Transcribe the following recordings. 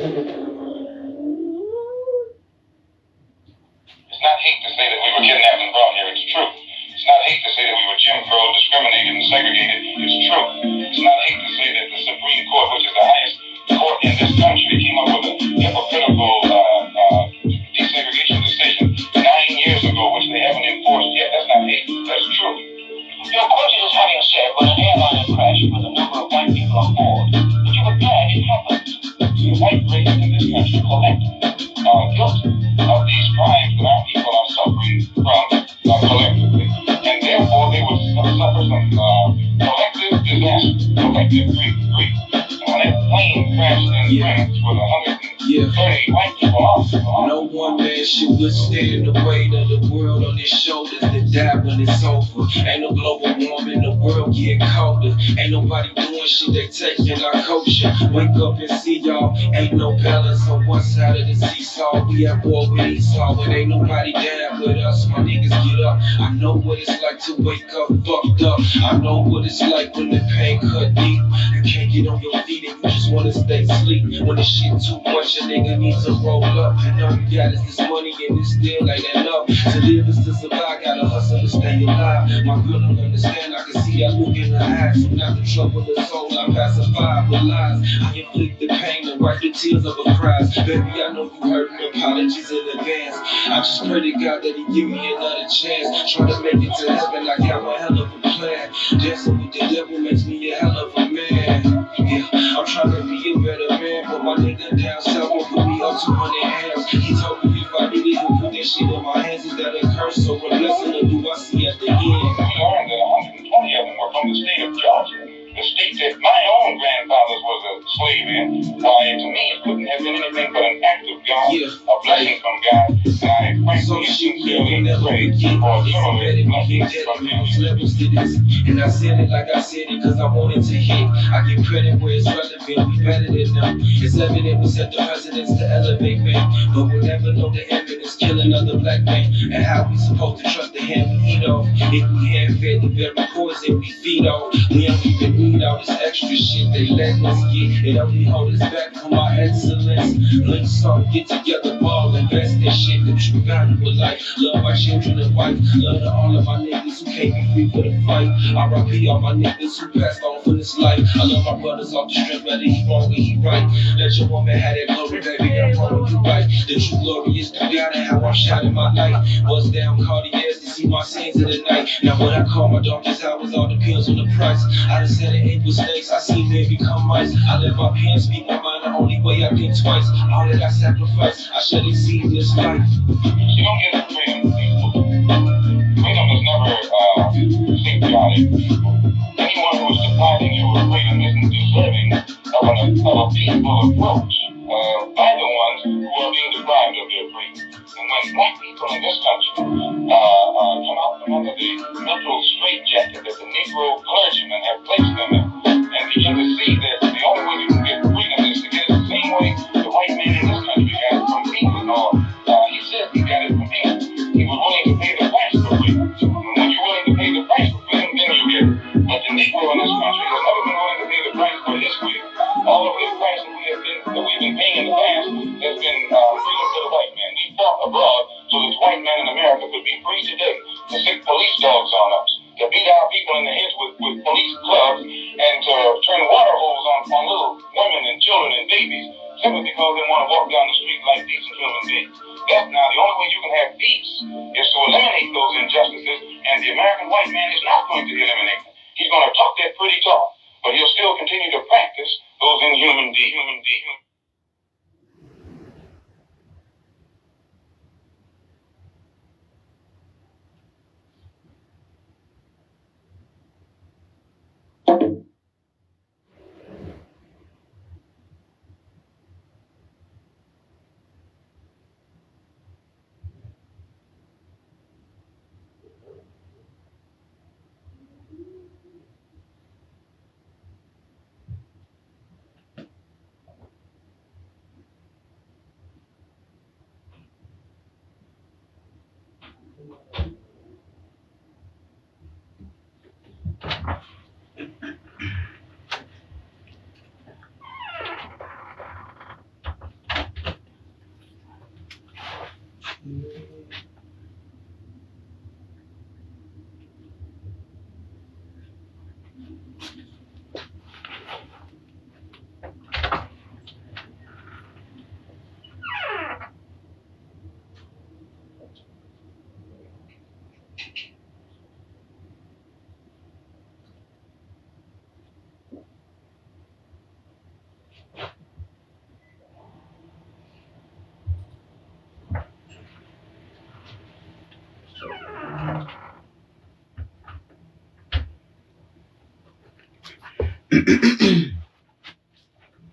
It's not hate to say that we were kidnapped and brought here. It's true. It's not hate to say that we were Jim Crow, discriminated and segregated. It's true. It's not hate to say that the Supreme Court, which is the highest court in this country, came up with a hypocritical desegregation decision 9 years ago, which they haven't enforced yet. That's not hate. That's true. Your court is just having said when an airliner crashed with a number of white people on board, but you were glad it happened. The white race in this country collectively are guilty of these crimes that our people are suffering from collectively, and therefore they will suffer some collective disaster, collective grief. And when that plane crashed in France with 130 white people off, no one man should withstand the weight of the world on his shoulders that die when it's over. Ain't no global warming, the world getting colder. Ain't nobody doing shit, they taking our culture. Wake up and see y'all, ain't no balance on one side of the seesaw. We at war with Esau, but ain't nobody down with us. My niggas get up. I know what it's like to wake up fucked up. I know what it's like when the pain cut deep. You can't get on your feet and you just wanna stay asleep. When the shit too much, a nigga needs to roll up. And all you got is this money and this still ain't enough. To live is to survive, gotta hustle to stay alive. My girl don't understand, I can see that look in her eyes. I'm not the trouble of soul, I pacify with lies. I inflict the pain and wipe the tears of her cries. Baby, I know you hurt me, apologies in advance. I just pray to God that he give me another chance. Try to make it to heaven, I got one hell of a plan. Dancing with the devil makes me a hell of a man. Yeah, I'm trying to be a better man, but my nigga down south won't put me up 200 hands. He told me if I did it, he'll put that shit in my hands. Is that a curse or a blessing, or do I see at the end? We learned that 120 of them were from the state of Georgia, the state that my own grandfather was a slave in. Why, to me, it couldn't have been anything but an act of God, a blessing from God, and I frankly sincerely pray for a similar blessing from him. Levels to this, and I said it like I said it cause I wanted to hit. I give credit where it's relevant, we better than them. It's evident we set the precedence to elevate men, but we'll never know the evidence killing other black men. And how we supposed to trust the hand we eat off if we hand fed the very poison we feed off. We don't even need all this extra shit they letting us get. It only hold us back from our excellence. Let's all get together, ball, invest in shit that you valuable life. Love my children and wife, love to all of my niggas who can't be free for the fight. R.I.P. all my niggas who passed on for this life. I love my brothers off the strength, whether he wrong or he right. Let your woman have that glory, baby, I promise you right. The true glory is through God and how I'm shining my light. Bust down Cartiers to see my sins of the night. Now what I call my darkest hours all depends on the price. I done said it ain't mistakes, I see men become mice. I let my pen speak my mind, the only way I think twice. All that I sacrifice, I should have seen this life. You don't get freedom, people. Freedom is never safeguarded, people. Anyone who is depriving you of freedom isn't deserving of a peaceful approach by the ones who are being deprived of their freedom. And when black people in this country come out from under the mental straitjacket that the Negro clergymen have placed them in, and begin to see that the only way you can get freedom is to get it the same way the white man in this country got it from England, or he said he got it from England. He was willing to pay the price for freedom. And when you're willing to pay the price for freedom, then you get it. But the Negro in this country has never been willing to pay the price for his freedom. All of the price that we've been paying in the past has been freedom for the white man. We fought abroad so that the white man in America could be free today to stick police dogs on us, to beat our people in the heads with police clubs, and to turn water holes on little women and children and babies simply because they want to walk down the street like decent human beings. That's now the only way you can have peace is to eliminate those injustices, and the American white man is not going to eliminate them. He's going to talk that pretty talk, but he'll still continue to practice those inhuman deeds.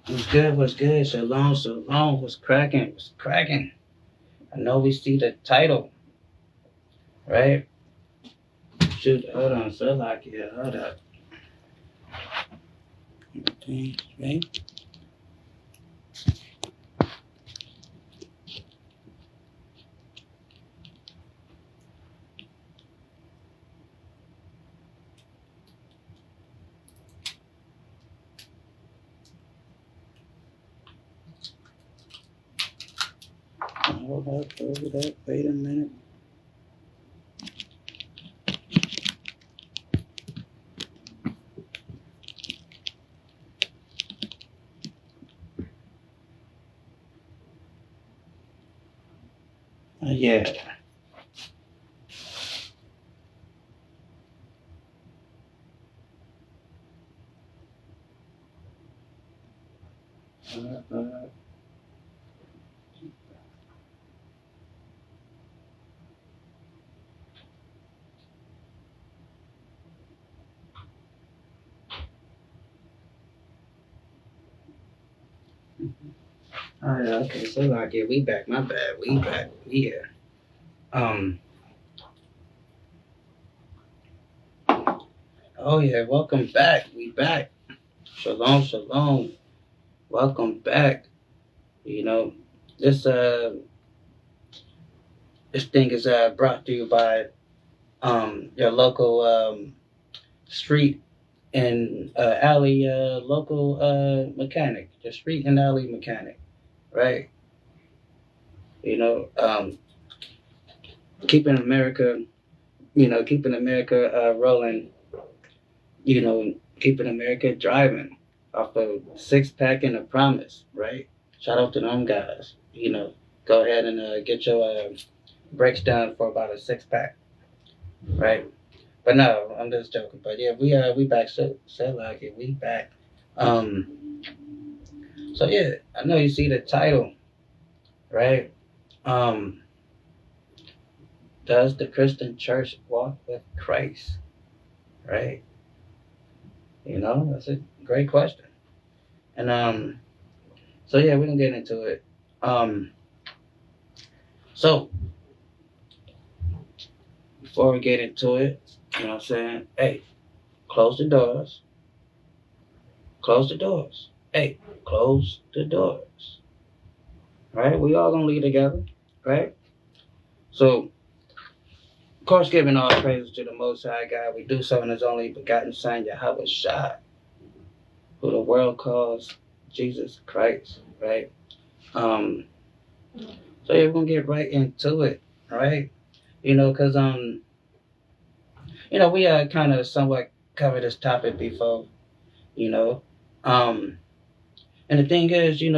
What's good? What's good? Shalom, shalom. What's cracking? What's cracking? I know we see the title, right? Shoot, hold on, so like yeah, hold up. Right? Hold up. Wait a minute. Yeah. Uh, Oh yeah, okay, so like yeah, we back. My bad. We back. We here. Um. Oh yeah, welcome back. We back. Shalom, shalom. Welcome back. You know, this this thing is brought to you by your local street and alley local mechanic, the street and alley mechanic, right? You know, keeping America, keeping America rolling, keeping America driving off of six pack and a promise, right? Shout out to them guys. Go ahead and get your brakes done for about a six pack, right? But no, I'm just joking. But yeah, we back. So like it, we back. Um, so yeah, I know you see the title, right? Um, does the Christian church walk with Christ? Right? That's a great question. And so yeah, we can get into it. Um, so before we get into it, you know what I'm saying? Hey, close the doors. Close the doors. Hey, close the doors. Right? We all gonna lead together, right? So, of course, giving all praises to the Most High God, we do so in His only begotten Son, Yahweh Shai, who the world calls Jesus Christ, right? So yeah, we're gonna get right into it, right? Because we kind of somewhat covered this topic before, you know, um, and the thing is, a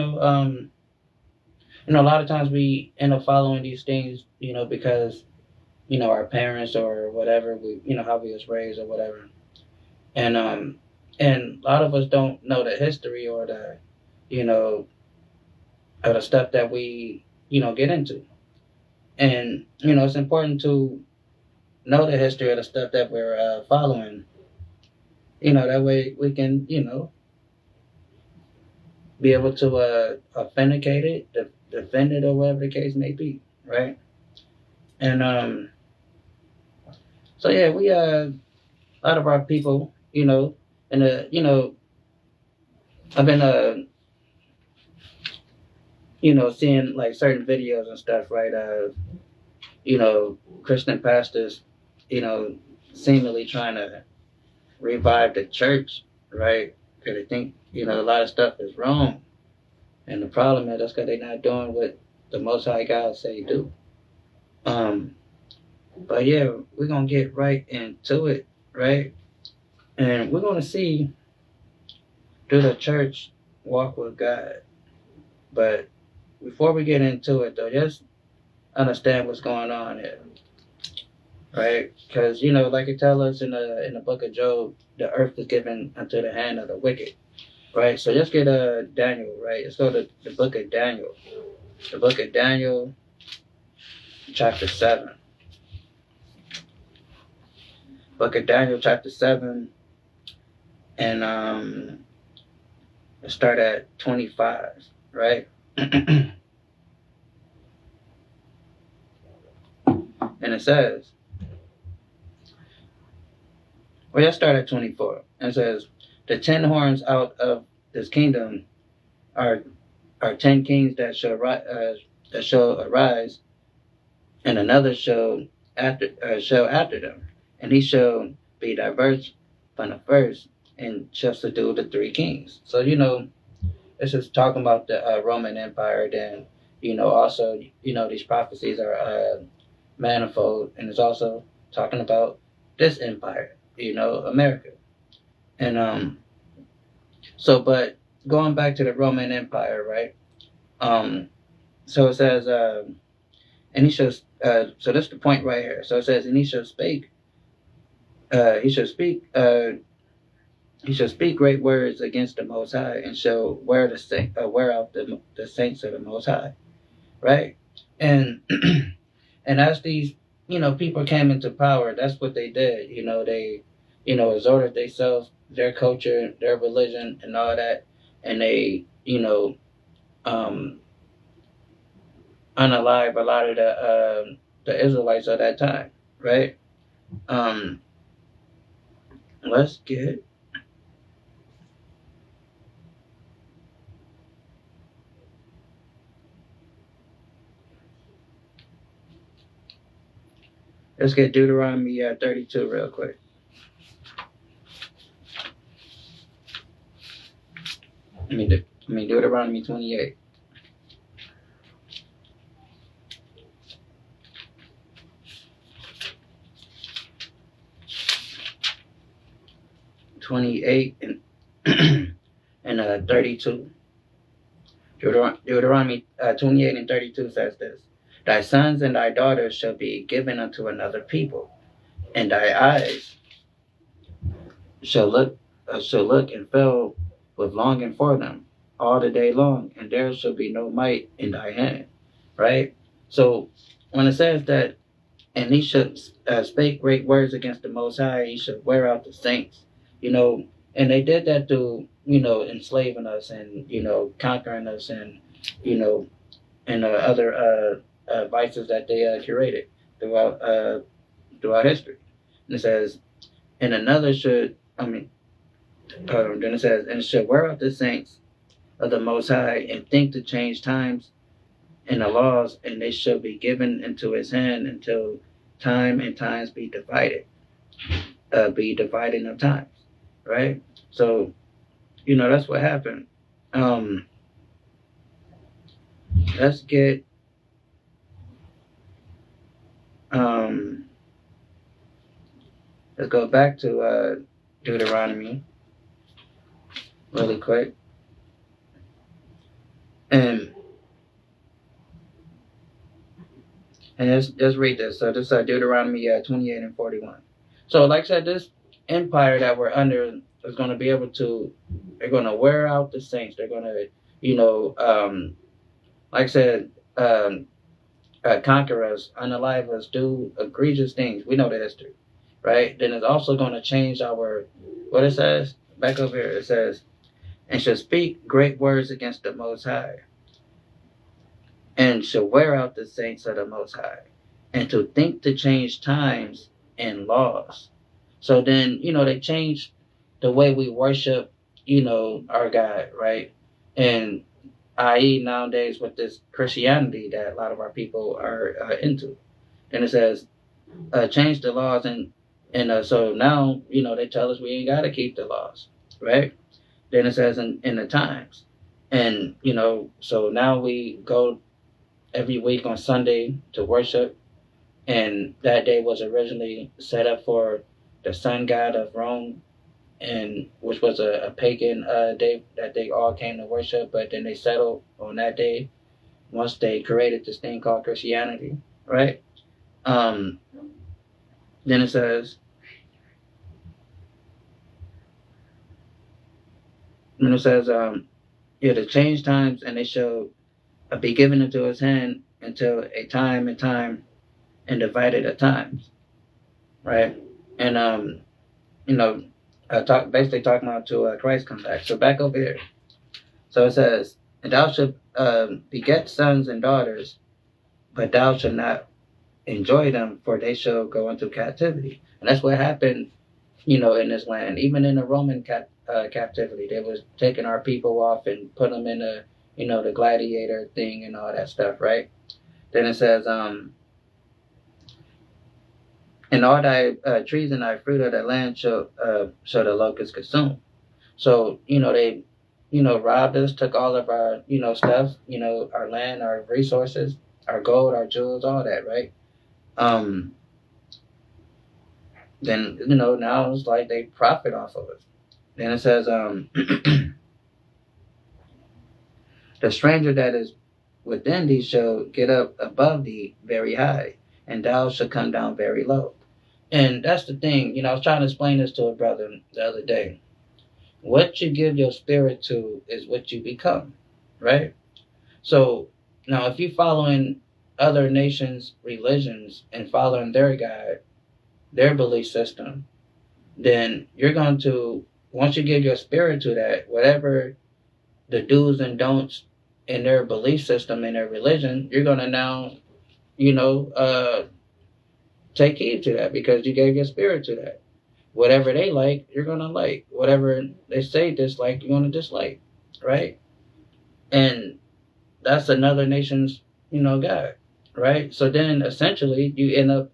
lot of times we end up following these things, because our parents or whatever how we was raised or whatever, and a lot of us don't know the history or the you know or the stuff that we get into, and it's important to know the history of the stuff that we're following. That way we can be able to authenticate it, defend it, or whatever the case may be, right? And so yeah, we a lot of our people, and I've been seeing like certain videos and stuff, right? Christian pastors, seemingly trying to revive the church, right? Because they think a lot of stuff is wrong, and the problem is that's because they're not doing what the Most High God say do. But yeah, we're gonna get right into it, right? And we're going to see, do the church walk with God? But before we get into it, though, just understand what's going on here, right? Because like it tells us in the book of Job, the earth is given unto the hand of the wicked, right? So just get Daniel, right? Let's go to the book of Daniel, the book of Daniel, chapter 7. Book of Daniel, chapter 7, and let's start at 25, right? And it says, well, let's start at 24. And it says, the 10 horns out of this kingdom are 10 kings that shall arise, and another shall after them, and he shall be diverse from the first, and shall subdue the 3 kings. So this is talking about the Roman Empire. Then also these prophecies are manifold, and it's also talking about this empire, America. And but going back to the Roman Empire, right? So it says, and he shall. So that's the point right here. So it says, and he shall speak. He shall speak. He shall speak great words against the Most High, and shall wear out the saints of the Most High, right? And and as these people came into power, that's what they did. They exhorted themselves, their culture, their religion, and all that, and they unalive a lot of the Israelites of that time, right? Let's get Deuteronomy 32 real quick. I mean Deuteronomy 28. And and 32. Deuteronomy 28 and 32 says this: Thy sons and thy daughters shall be given unto another people, and thy eyes shall look and fill with longing for them all the day long, and there shall be no might in thy hand. Right? So when it says that, and he should spake great words against the Most High, he should wear out the saints, and they did that through, enslaving us and, conquering us and, and other vices that they curated throughout history. And it says, and another should, then it says, and should wear out the saints of the Most High, and think to change times and the laws, and they shall be given into his hand until time and times be divided of times, right? So, that's what happened. Let's get let's go back to Deuteronomy really quick, and let's read this. So this is Deuteronomy 28 and 41. So like I said, this empire that we're under is going to be able to, they're going to wear out the saints. They're going to, like I said, conquer us, unalive us, do egregious things. We know the history, right? Then it's also going to change what it says, back over here, it says, and shall speak great words against the Most High, and shall wear out the saints of the Most High, and to think to change times and laws. So then, they changed the way we worship, our God, right? And i.e. nowadays with this Christianity that a lot of our people are into. And it says, change the laws, and so now, they tell us we ain't got to keep the laws, right? Then it says in the times. And, so now we go every week on Sunday to worship, and that day was originally set up for the sun god of Rome, and which was a pagan day that they all came to worship, but then they settled on that day once they created this thing called Christianity, right? Um, then it says, yeah, to change times, and they shall be given into his hand until a time and time and divided at times, right? And basically talking about to Christ come back. So back over here. So it says, and thou shalt beget sons and daughters, but thou shalt not enjoy them, for they shall go into captivity. And that's what happened, in this land. Even in the Roman captivity, they was taking our people off and put them in the gladiator thing and all that stuff, right? Then it says, and all thy trees and thy fruit of the land shall the locusts consume. So, they, robbed us, took all of our, stuff, our land, our resources, our gold, our jewels, all that, right? Then, now it's like they profit off of it. Then it says, the stranger that is within thee shall get up above thee very high, and thou shalt come down very low. And that's the thing, I was trying to explain this to a brother the other day. What you give your spirit to is what you become, right? So now if you're following other nations' religions and following their God, their belief system, then you're going to, once you give your spirit to that, whatever the do's and don'ts in their belief system, in their religion, you're going to now, take heed to that because you gave your spirit to that. Whatever they like, you're going to like. Whatever they say dislike, you're going to dislike, right? And that's another nation's, God, right? So then essentially you end up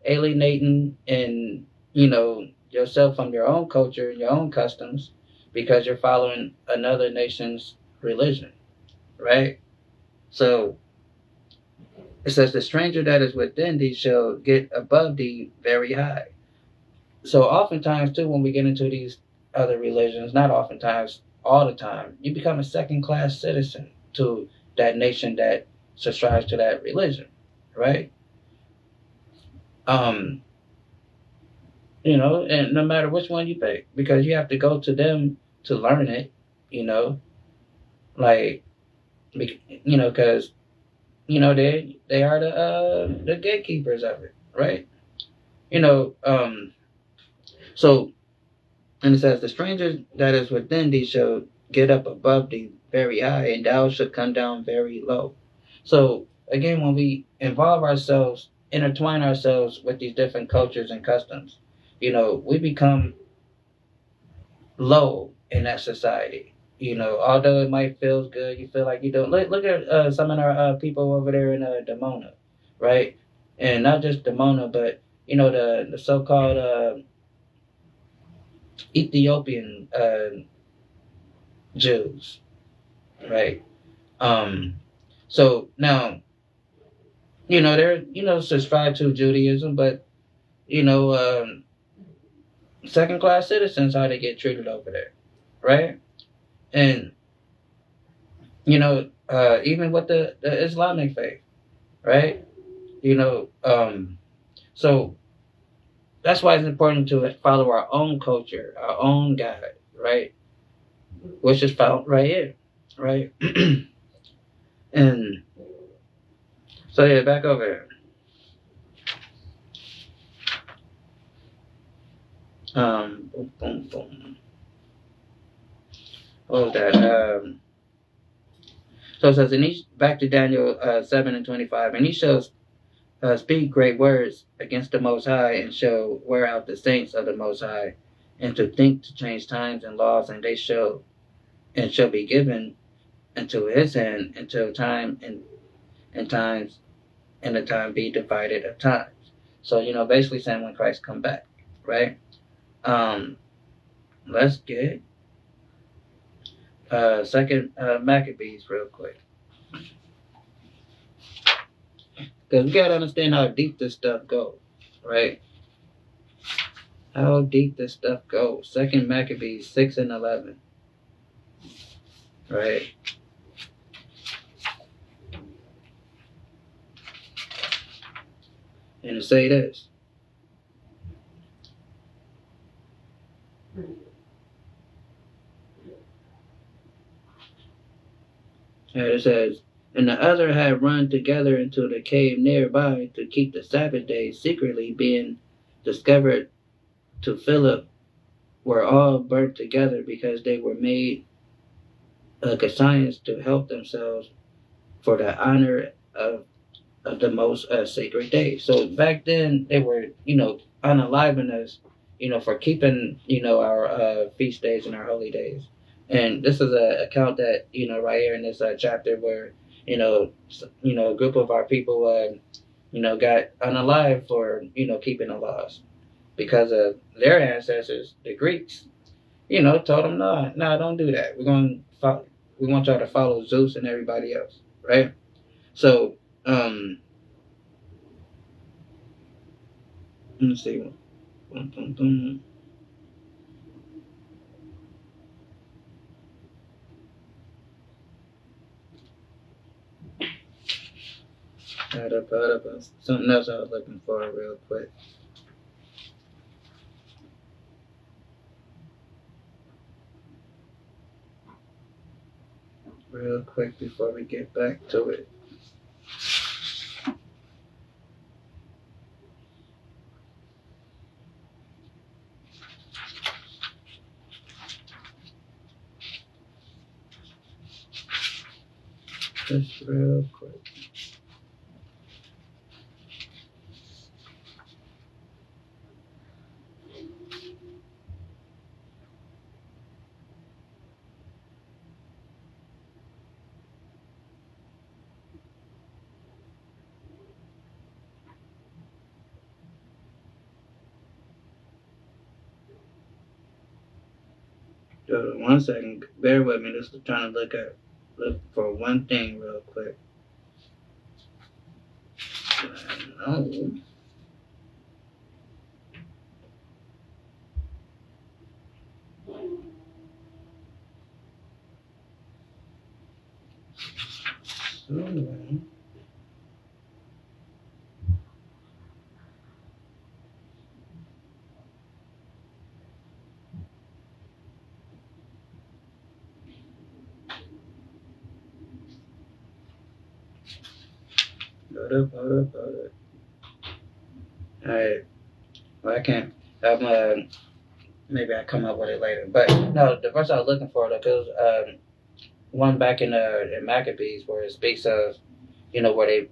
alienating and, yourself from your own culture and your own customs because you're following another nation's religion, right? So it says, the stranger that is within thee shall get above thee very high. So oftentimes, too, when we get into these other religions, not oftentimes, all the time, you become a second-class citizen to that nation that subscribes to that religion, right? And no matter which one you pick, because you have to go to them to learn it, because they are the gatekeepers of it, right? So, and it says, the stranger that is within thee shall get up above thee very high, and thou shalt come down very low. So again, when we involve ourselves, intertwine ourselves with these different cultures and customs, we become low in that society. Although it might feel good, you feel like you don't. Look at some of our people over there in Demona, right? And not just Demona, but the so-called Ethiopian Jews, right? So now, they're subscribed to Judaism, but second class citizens how they get treated over there, right? And even with the Islamic faith, right? So that's why it's important to follow our own culture, our own God, right? Which is found right here, right? And so yeah, back over here. Boom, boom, boom. What was that? So it says, back to Daniel 7:25, and he shall speak great words against the Most High, and shall wear out the saints of the Most High, and to think to change times and laws, and they shall be given into his hand until time and times and the time be divided of times. So basically saying when Christ come back, right? Let's get second Maccabees real quick, because we gotta understand how deep this stuff goes, right? How deep this stuff goes. Second Maccabees 6:11. Right? And to say this. And it says, and the other had run together into the cave nearby to keep the Sabbath day secretly, being discovered to Philip, were all burnt together because they were made conscience to help themselves for the honor of the most sacred day. So back then they were, unaliving us, for keeping, our feast days and our holy days. And this is an account that, right here in this chapter where, a group of our people, got unalive for, keeping the laws because of their ancestors, the Greeks, told them, no, don't do that. We want y'all to follow Zeus and everybody else, right? So, let's see. Something else I was looking for real quick. Real quick before we get back to it. Just real quick. One second, bear with me. Just trying to look for one thing real quick. No. Hold up. Alright. Well, I can't. Maybe I come up with it later. But no, the verse I was looking for, because one back in Maccabees where it speaks of, where they,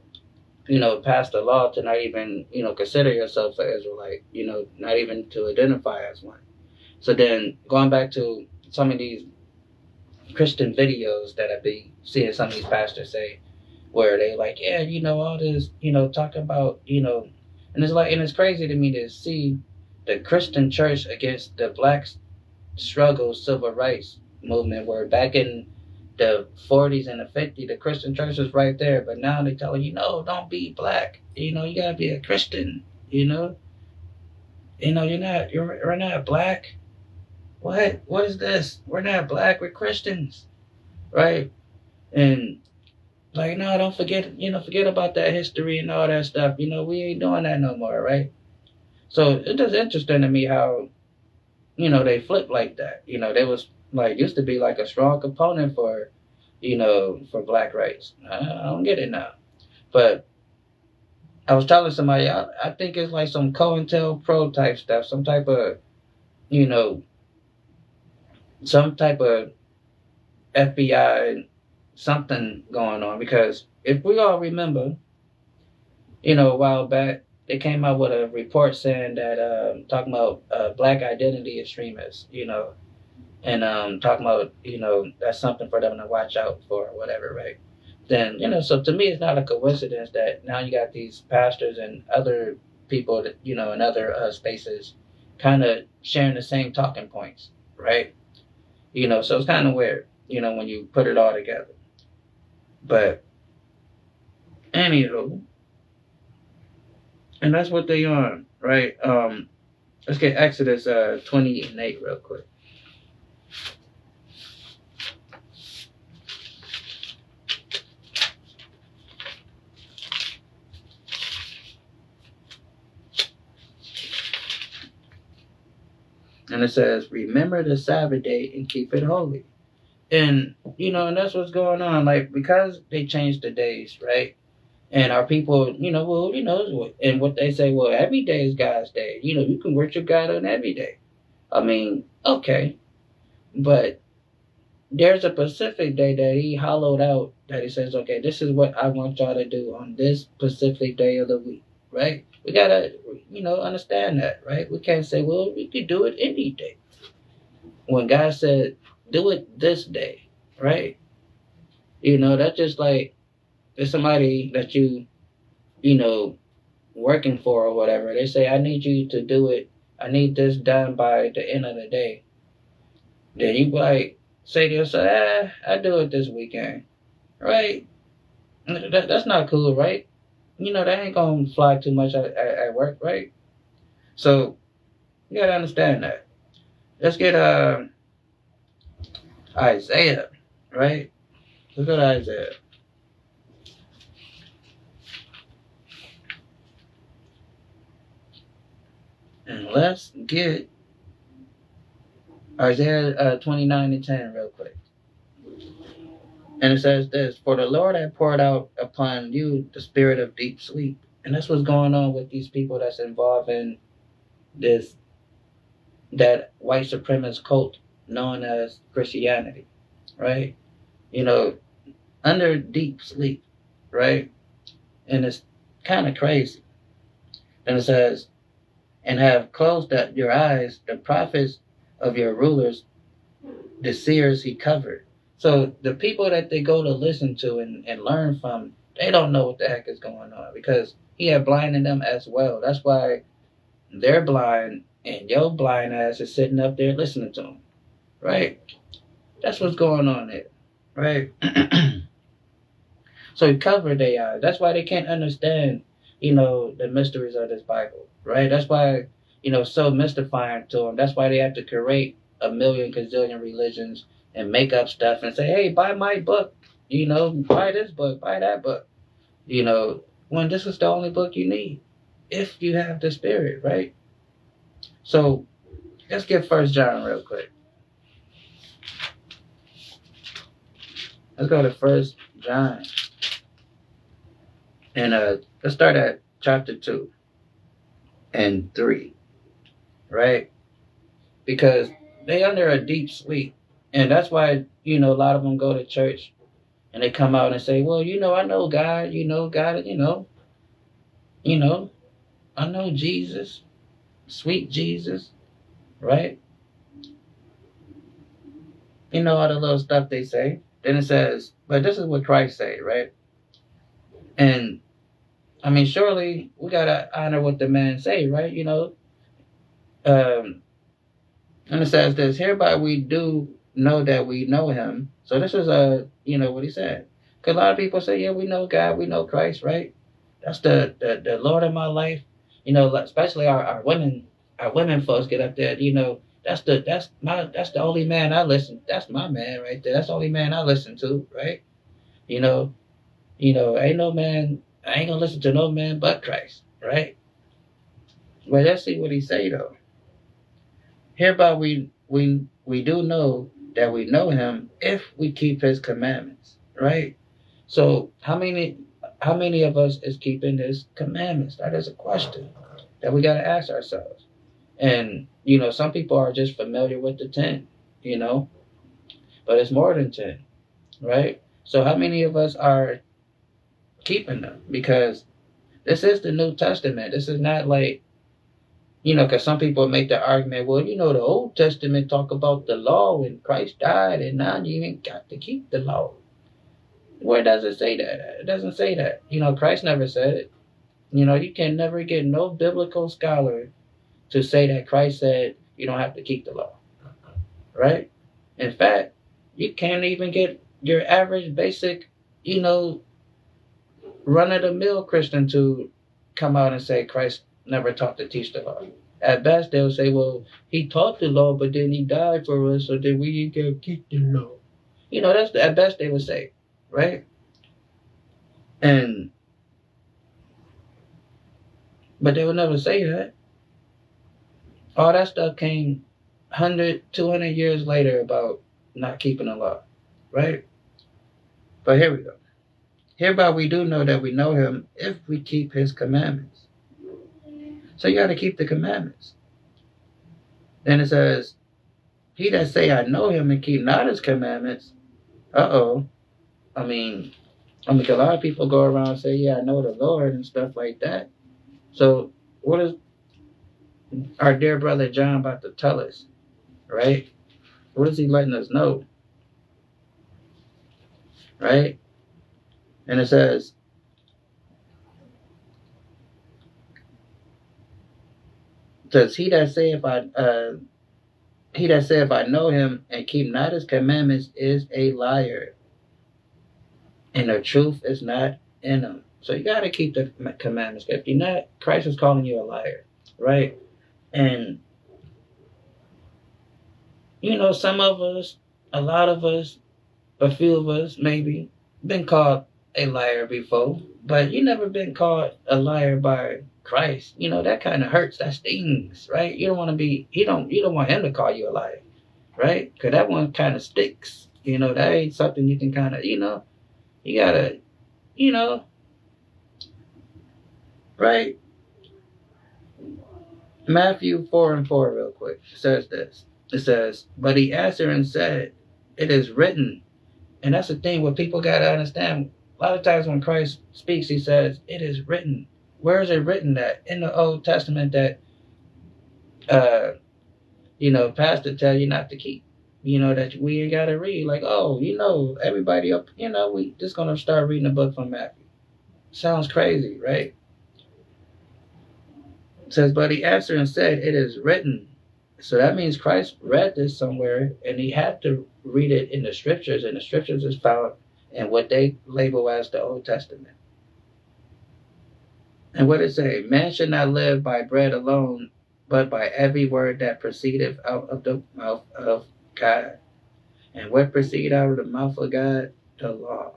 passed the law to not even, consider yourself an Israelite, not even to identify as one. So then going back to some of these Christian videos that I be seeing some of these pastors say, where they like, yeah, all this, talking about, and it's crazy to me to see the Christian church against the black struggle civil rights movement, where back in the 40s and the 50s, the Christian church was right there, but now they tell you, no, don't be black, you gotta be a Christian, we're not black. What is this? We're not black, we're Christians, right? And like, no, don't forget about that history and all that stuff. We ain't doing that no more, right? So it's just interesting to me how, they flip like that. They was like, used to be like a strong component for, for black rights. I don't get it now. But I was telling somebody, I think it's like some COINTELPRO type stuff, some type of FBI something going on, because if we all remember, a while back they came out with a report saying that talking about black identity extremists, and talking about that's something for them to watch out for or whatever, right? Then so to me it's not a coincidence that now you got these pastors and other people that in other spaces kind of sharing the same talking points, right? So it's kind of weird, when you put it all together. But anywho, and that's what they are, right? Let's get Exodus 20:8 real quick. And it says, remember the Sabbath day and keep it holy. And, and that's what's going on. Like, because they changed the days, right? And our people, and what they say, well, every day is God's day. You can worship God on every day. I mean, okay. But there's a specific day that he hollowed out that he says, okay, this is what I want y'all to do on this specific day of the week, right? We gotta, understand that, right? We can't say, well, we could do it any day. When God said, do it this day, right? That's just like, there's somebody that working for or whatever. They say, I need you to do it. I need this done by the end of the day. Then you like, say to yourself, I do it this weekend, right? That's not cool, right? That ain't gonna fly too much at work, right? So you gotta understand that. Let's get Isaiah, right? Let's go to Isaiah. And let's get Isaiah 29:10 real quick. And it says this, for the Lord had poured out upon you the spirit of deep sleep. And that's what's going on with these people that's involved in that white supremacist cult known as Christianity, right? Under deep sleep, right? And it's kind of crazy. Then it says, and have closed up your eyes, the prophets of your rulers, the seers he covered. So the people that they go to listen to and learn from, they don't know what the heck is going on because he had blinded them as well. That's why they're blind and your blind ass is sitting up there listening to them, right? That's what's going on there, right? So he covered their eyes. That's why they can't understand, the mysteries of this Bible, right? That's why, so mystifying to them. That's why they have to create a million gazillion religions and make up stuff and say, hey, buy my book, buy this book, buy that book, when this is the only book you need if you have the Spirit, right? So let's get 1 John real quick. Let's go to 1 John. And let's start at chapter 2 and 3, right? Because they under a deep sleep. And that's why, a lot of them go to church and they come out and say, well, I know God, God, I know Jesus, sweet Jesus, right? All the little stuff they say. Then it says, but this is what Christ said, right? And I mean, surely we gotta honor what the man say, right? And it says this, hereby we do know that we know him. So this is what he said. Because a lot of people say, yeah, we know God, we know Christ, right? That's the Lord of my life. Especially our women folks get up there, that's the only man I listen. That's my man right there. That's the only man I listen to, right? Ain't no man, I ain't gonna listen to no man but Christ, right? But let's see what he say though. Hereby we do know that we know him if we keep his commandments, right? So how many of us is keeping his commandments? That is a question that we gotta ask ourselves. And some people are just familiar with the 10, but it's more than 10, right? So how many of us are keeping them? Because this is the New Testament. This is not like, because some people make the argument, well, the Old Testament talk about the law when Christ died, and now you ain't got to keep the law. Where does it say that? It doesn't say that. Christ never said it. You can never get no biblical scholar to say that Christ said you don't have to keep the law, right? In fact, you can't even get your average basic, run-of-the-mill Christian to come out and say Christ never taught to teach the law. At best, they'll say, well, he taught the law, but then he died for us, so then we ain't gonna keep the law. You know, that's at best they would say, right? And but they would never say that. All that stuff came 100, 200 years later about not keeping the law, right? But here we go. Hereby we do know that we know him if we keep his commandments. So you got to keep the commandments. Then it says, he that say I know him and keep not his commandments, I mean, a lot of people go around and say, yeah, I know the Lord and stuff like that. So what is our dear brother John about to tell us, right? What is he letting us know? Right? And it says, he that saith I know him and keep not his commandments is a liar, and the truth is not in him. So you got to keep the commandments. If you're not, Christ is calling you a liar, right? And you know, some of us, a lot of us, a few of us maybe been called a liar before, but you never been called a liar by Christ. You know, that kind of hurts. That stings, right? You don't want to be. You don't want him to call you a liar, right? Because that one kind of sticks. You know, that ain't something you can kind of. You know, you gotta. You know, right? Matthew 4:4, real quick, says this. It says, but he answered and said, it is written. And that's the thing what people got to understand. A lot of times when Christ speaks, he says, it is written. Where is it written that? In the Old Testament that, pastor tell you not to keep. You know, that we ain't got to read. Like, everybody up, we just going to start reading the book from Matthew. Sounds crazy, right? It says, but he answered and said, it is written. So that means Christ read this somewhere, and he had to read it in the scriptures, and the scriptures is found in what they label as the Old Testament. And what it say? Man should not live by bread alone, but by every word that proceedeth out of the mouth of God. And what proceeded out of the mouth of God? The law.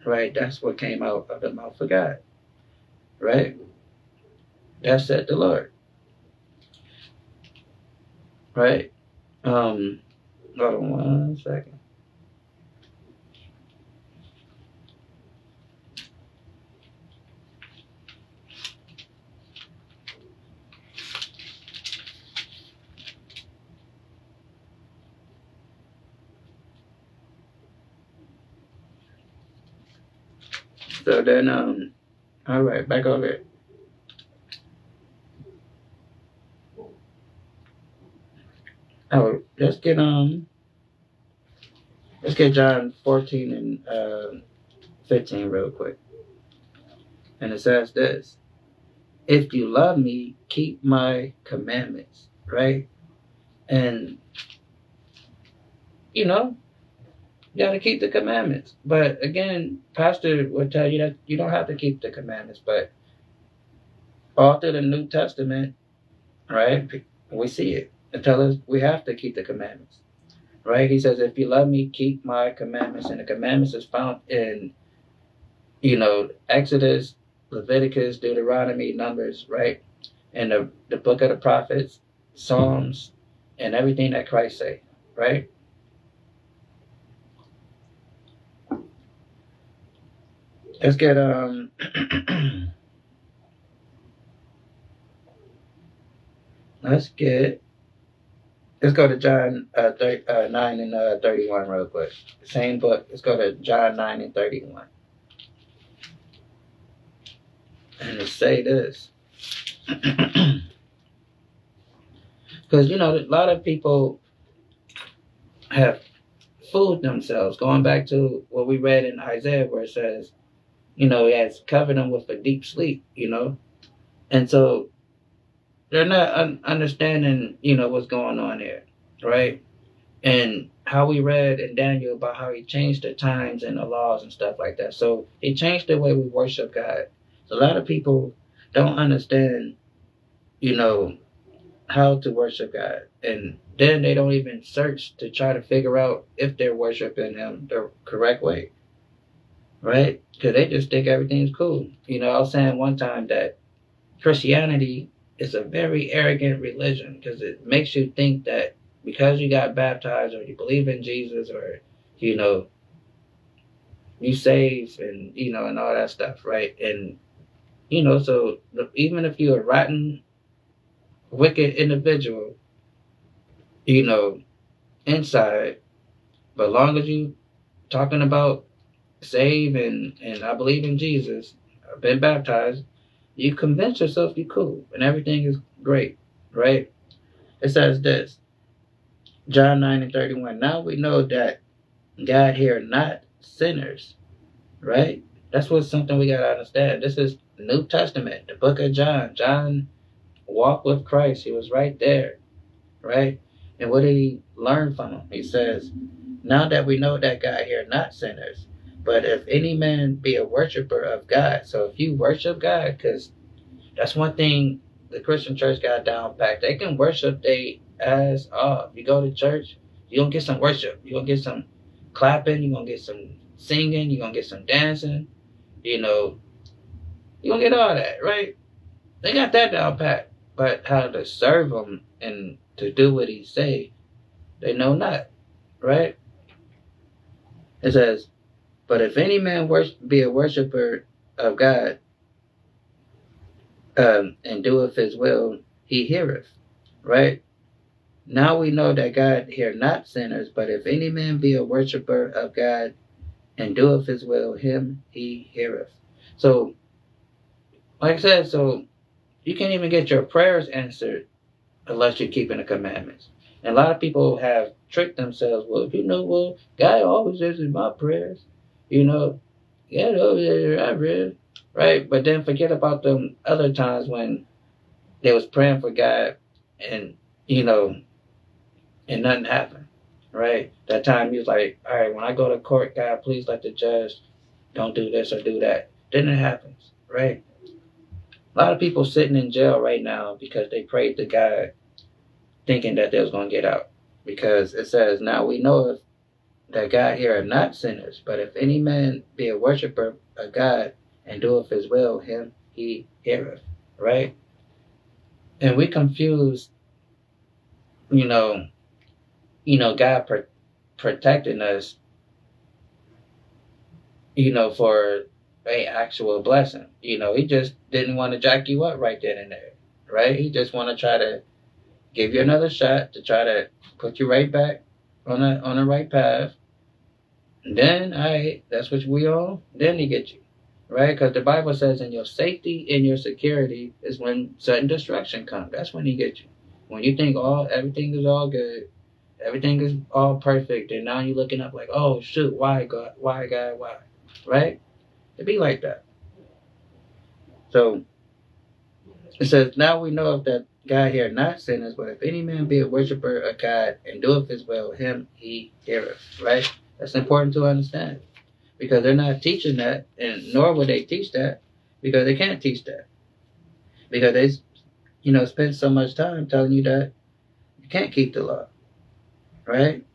Right? That's what came out of the mouth of God. Right? That said the Lord. Right? Hold on 1 second. So then, all right, back over here. Oh, let's get John 14 and 15 real quick. And it says this: if you love me, keep my commandments, right? And you gotta keep the commandments. But again, pastor will tell you that you don't have to keep the commandments, but all through the New Testament, right, we see it. It tells us we have to keep the commandments, right? He says, if you love me, keep my commandments. And the commandments is found in, Exodus, Leviticus, Deuteronomy, Numbers, right? And the book of the prophets, Psalms, and everything that Christ say, right? Let's get, let's go to John 9 and 31 real quick. Same book. Let's go to John 9 and 31. And it say this. Because, a lot of people have fooled themselves. Going back to what we read in Isaiah where it says, he has covered them with a deep sleep, And so they're not understanding, what's going on here, right? And how we read in Daniel about how he changed the times and the laws and stuff like that. So he changed the way we worship God. So a lot of people don't understand, how to worship God. And then they don't even search to try to figure out if they're worshiping Him the correct way, right? Because they just think everything's cool. I was saying one time that Christianity is a very arrogant religion because it makes you think that because you got baptized or you believe in Jesus or, you saved and all that stuff, right? And, so even if you're a rotten, wicked individual, inside, but long as you talking about save and I believe in Jesus, I've been baptized, you convince yourself you're cool and everything is great, right? It says this, John 9:31. Now we know that God hear not sinners, right? That's what's something we gotta understand. This is New Testament, the book of John. John walked with Christ. He was right there, right? And what did he learn from him? He says, now that we know that God hear not sinners, but if any man be a worshiper of God. So if you worship God, because that's one thing the Christian church got down pat. They can worship they ass off. You go to church, you're going to get some worship. You're going to get some clapping. You're going to get some singing. You're going to get some dancing. You're going to get all that, right? They got that down pat. But how to serve him and to do what he say, they know not, right? It says, but if any man be a worshiper of God, and doeth his will, he heareth, right? Now we know that God hear not sinners, but if any man be a worshiper of God and doeth his will, him he heareth. So, like I said, so you can't even get your prayers answered unless you're keeping the commandments. And a lot of people have tricked themselves. Well, God always answers my prayers. God always answers my prayers. Right? But then forget about them other times when they was praying for God and, and nothing happened. Right? That time you was like, all right, when I go to court, God, please let the judge don't do this or do that. Then it happens. Right? A lot of people sitting in jail right now because they prayed to God thinking that they was going to get out. Because it says, now we know that God heareth not sinners, but if any man be a worshiper of God and doeth his will, him he heareth, right? And we confuse, God protecting us, for a actual blessing. He just didn't want to jack you up right then and there, right? He just want to try to give you another shot to try to put you right back on the right path. And then, that's what we all, then he get you. Right? Because the Bible says in your safety and your security is when sudden destruction comes. That's when he gets you. When you think everything is all good, everything is all perfect, and now you're looking up like, oh shoot, why God, why? Right? It be like that. So it says, now we know that God hear not sinners, but if any man be a worshiper of God and doeth his will, him he heareth. Right? That's important to understand. Because they're not teaching that, and nor would they teach that, because they can't teach that. Because they, spend so much time telling you that you can't keep the law. Right?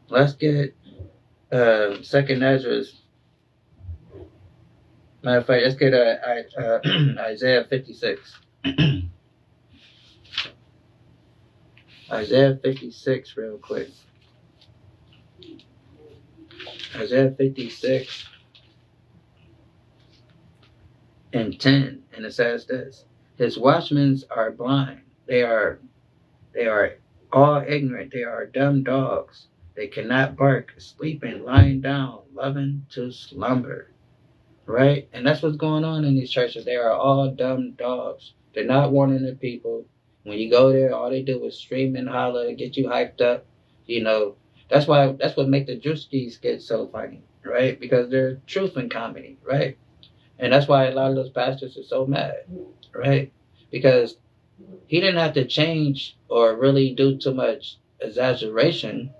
Let's get 2nd Ezra's. Matter of fact, let's get Isaiah 56. Isaiah 56 real quick. Isaiah 56 and 10, and it says this: his watchmen are blind. They are all ignorant. They are dumb dogs. They cannot bark, sleeping, lying down, loving to slumber. Right? And that's what's going on in these churches. They are all dumb dogs. They're not warning the people. When you go there, all they do is scream and holler and get you hyped up. That's what make the Drewskis get so funny, right? Because they're truth and comedy, right? And that's why a lot of those pastors are so mad, right? Because he didn't have to change or really do too much exaggeration,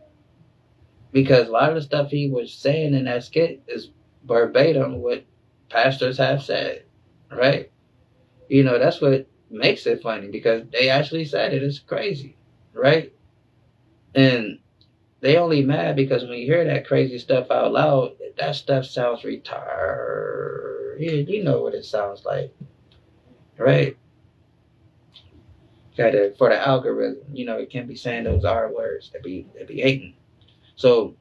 because a lot of the stuff he was saying in that skit is verbatim what pastors have said, right? That's what makes it funny because they actually said it. It's crazy, right? And they only mad because when you hear that crazy stuff out loud, that stuff sounds retarded. You know what it sounds like, right? Gotta, for the algorithm, it can't be saying those R words. They be hating. So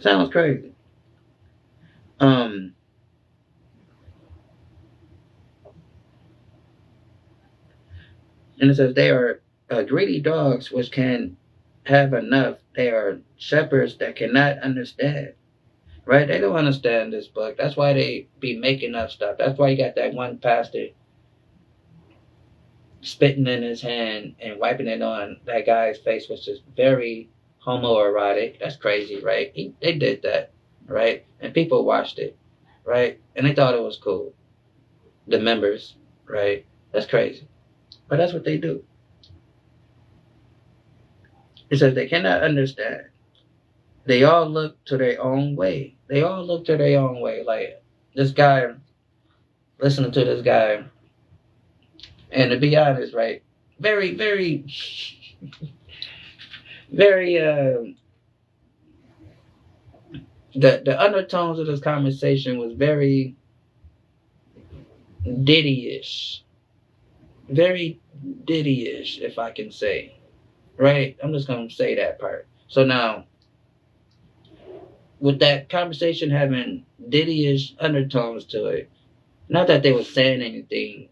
sounds crazy. And it says they are greedy dogs which can have enough. They are shepherds that cannot understand. Right? They don't understand this book. That's why they be making up stuff. That's why you got that one pastor spitting in his hand and wiping it on that guy's face, which is very homoerotic. That's crazy, right? They did that, right? And people watched it, right? And they thought it was cool. The members, right? That's crazy. But that's what they do. It says they cannot understand. They all look to their own way. They all look to their own way. Like this guy, listening to this guy, and to be honest, right, very, very, very, the undertones of this conversation was very Diddy-ish. Very Diddy-ish, if I can say. Right? I'm just going to say that part. So now, with that conversation having Diddy-ish undertones to it, not that they were saying anything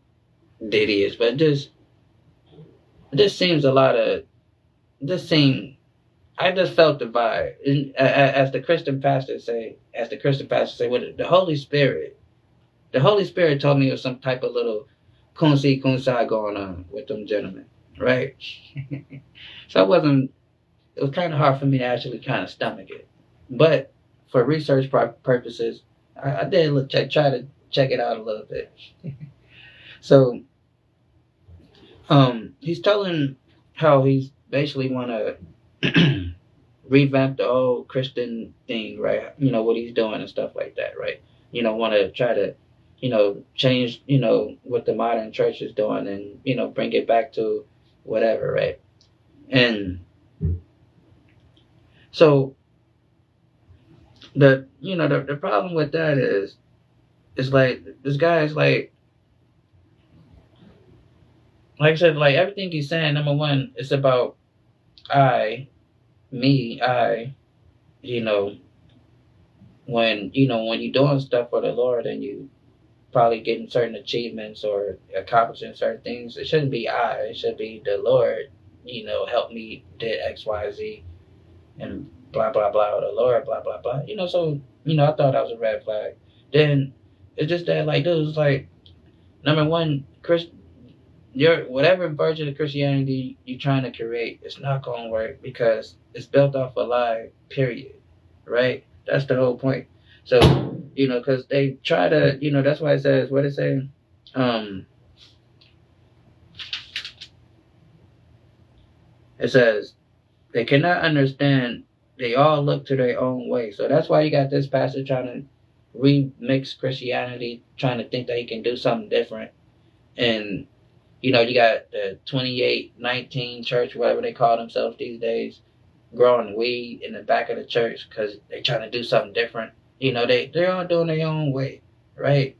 Diddy-ish, but this seems a lot of, I just felt the vibe. And, as the Christian pastors say, with the Holy Spirit told me it was some type of little kunsai going on with them gentlemen, right? So it was kind of hard for me to actually kind of stomach it. But for research purposes, I did try to check it out a little bit. So, he's telling how he's basically want to revamp the whole Christian thing, right? What he's doing and stuff like that, right? Want to try to, change, what the modern church is doing and, bring it back to whatever, right? And so the problem with that is like this guy is like I said, like everything he's saying, number one, it's about I, me, when you're doing stuff for the Lord and you probably getting certain achievements or accomplishing certain things, it shouldn't be it should be the Lord, help me did X, Y, Z and blah blah blah, or the Lord blah blah blah. So I thought that was a red flag. Then it's just that like dude, it's like number one, your whatever version of Christianity you're trying to create, it's not gonna work because it's built off a lie, period. Right? That's the whole point. So, because they try to, that's why it says, what it say? It says, they cannot understand, they all look to their own way. So that's why you got this pastor trying to remix Christianity, trying to think that he can do something different. And, you got the 2819 church, whatever they call themselves these days, growing weed in the back of the church because they're trying to do something different. They're all doing their own way, right?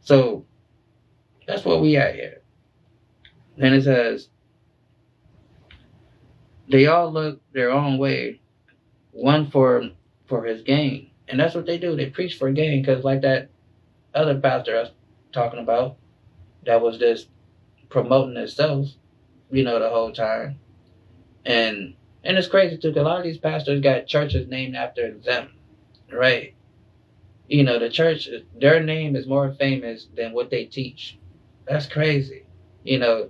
So that's what we at here. Then it says, they all look their own way, one for his gain. And that's what they do. They preach for gain because like that other pastor I was talking about that was just promoting itself, the whole time. And it's crazy too, because a lot of these pastors got churches named after them, right? The church, their name is more famous than what they teach. That's crazy. Whenever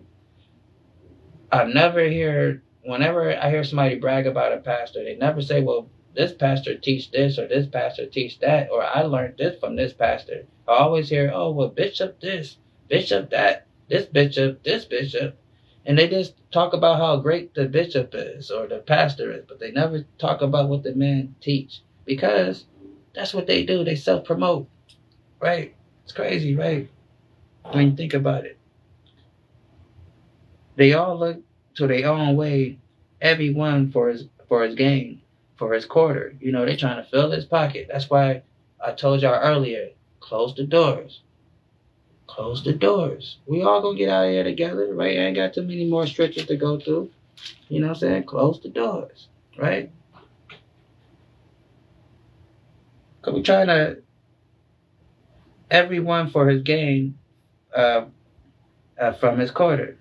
I hear somebody brag about a pastor, they never say, well, this pastor teach this or this pastor teach that, or I learned this from this pastor. I always hear, oh, well, bishop this, bishop that, this bishop. And they just talk about how great the bishop is or the pastor is, but they never talk about what the man teach because that's what they do. They self-promote, right? It's crazy, right? When you think about it, they all look to their own way, everyone for his gain, for his quarter. You know, they're trying to fill his pocket. That's why I told y'all earlier, close the doors. Close the doors. We all gonna get out of here together, right? I ain't got too many more stretches to go through. You know what I'm saying? Close the doors, right? Cause we trying to everyone for his gain uh, from his quarter,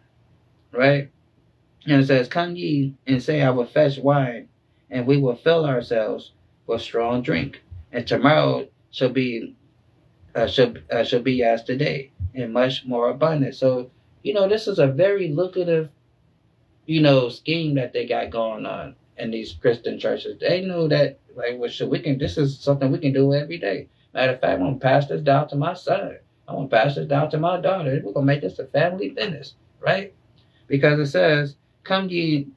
right? And it says, "Come ye and say, I will fetch wine, and we will fill ourselves with strong drink, and tomorrow shall be as today, and much more abundant." So, you know, this is a very lucrative, you know, scheme that they got going on in these Christian churches. They know that, like, well, we can. This is something we can do every day. Matter of fact, I'm gonna pass this down to my son. I'm gonna pass this down to my daughter. We're gonna make this a family business, right? Because it says, come ye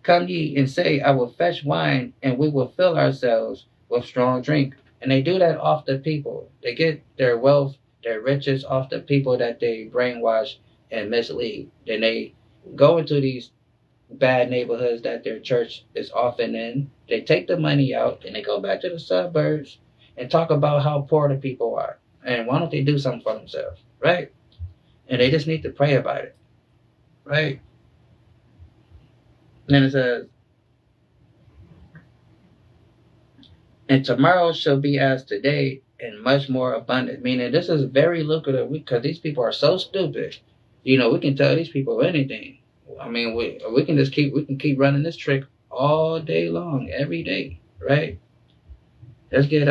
and say, I will fetch wine, and we will fill ourselves with strong drink." And they do that off the people. They get their wealth, their riches off the people that they brainwash and mislead. Then they go into these bad neighborhoods that their church is often in. They take the money out and they go back to the suburbs and talk about how poor the people are. And why don't they do something for themselves, right? And they just need to pray about it, right? And then it says, "And tomorrow shall be as today, and much more abundant." Meaning, this is very lucrative because these people are so stupid. You know, we can tell these people anything. I mean, we can keep running this trick all day long, every day, right? Let's get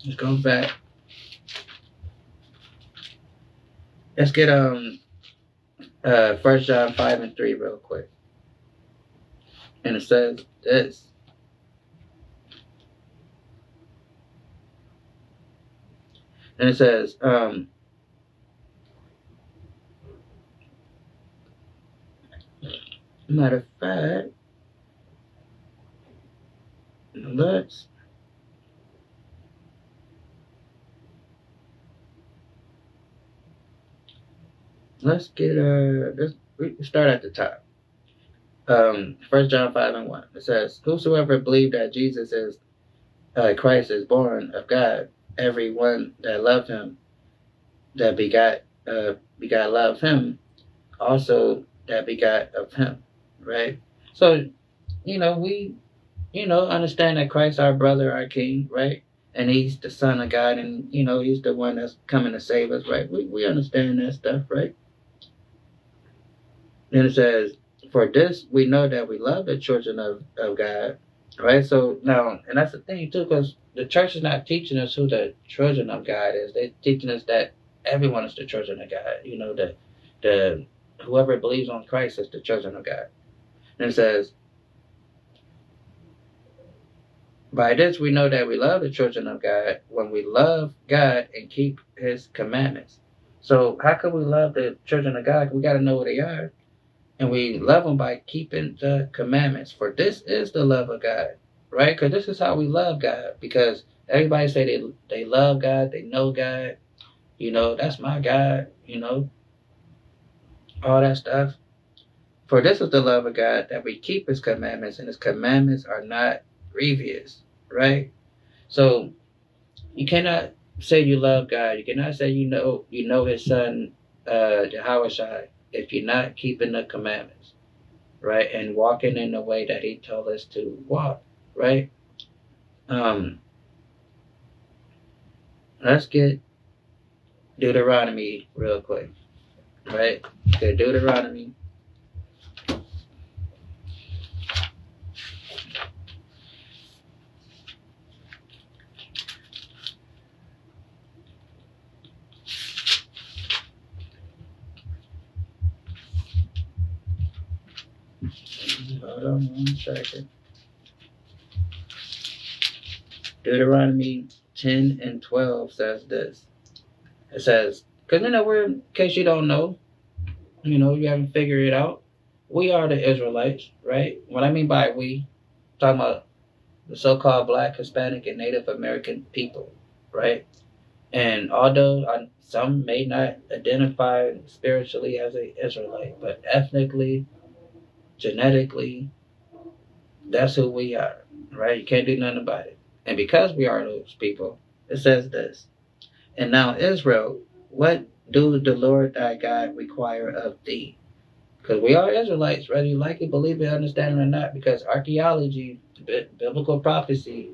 let's go back. Let's get 1 John 5:3 real quick. And it says this. And it says, matter of fact, let's get we start at the top. 1 John 5:1. It says, "Whosoever believed that Jesus is Christ is born of God, every one that loved him, that begot love him, also that begot of him." Right? So, you know, we understand that Christ our brother, our king, right? And he's the Son of God, and you know, he's the one that's coming to save us, right? We understand that stuff, right? Then it says, "For this we know that we love the children of God." Right? So now, and that's the thing too, because the church is not teaching us who the children of God is. They're teaching us that everyone is the children of God. You know, the whoever believes on Christ is the children of God. And it says, "By this we know that we love the children of God, when we love God and keep his commandments." So how can we love the children of God? We got to know who they are. And we love them by keeping the commandments. For this is the love of God, right? Because this is how we love God. Because everybody say they love God, they know God. You know, that's my God, you know, all that stuff. "For this is the love of God, that we keep his commandments, and his commandments are not grievous," right? So you cannot say you love God. You cannot say you know his son, Yahushua, if you're not keeping the commandments, right? And walking in the way that he told us to walk, right? Let's get Deuteronomy real quick, right? Okay, Deuteronomy. Hold on 1 second. Deuteronomy 10:12 says this. It says, because in case you don't know, you haven't figured it out, we are the Israelites, right? What I mean by we, talking about the so-called Black, Hispanic, and Native American people, right? And although some may not identify spiritually as an Israelite, but ethnically, genetically, that's who we are, right? You can't do nothing about it. And because we are those people, it says this. And now, Israel, what do the Lord thy God require of thee? Because we are Israelites, whether you like it, believe it, understand it or not, because archaeology, biblical prophecy,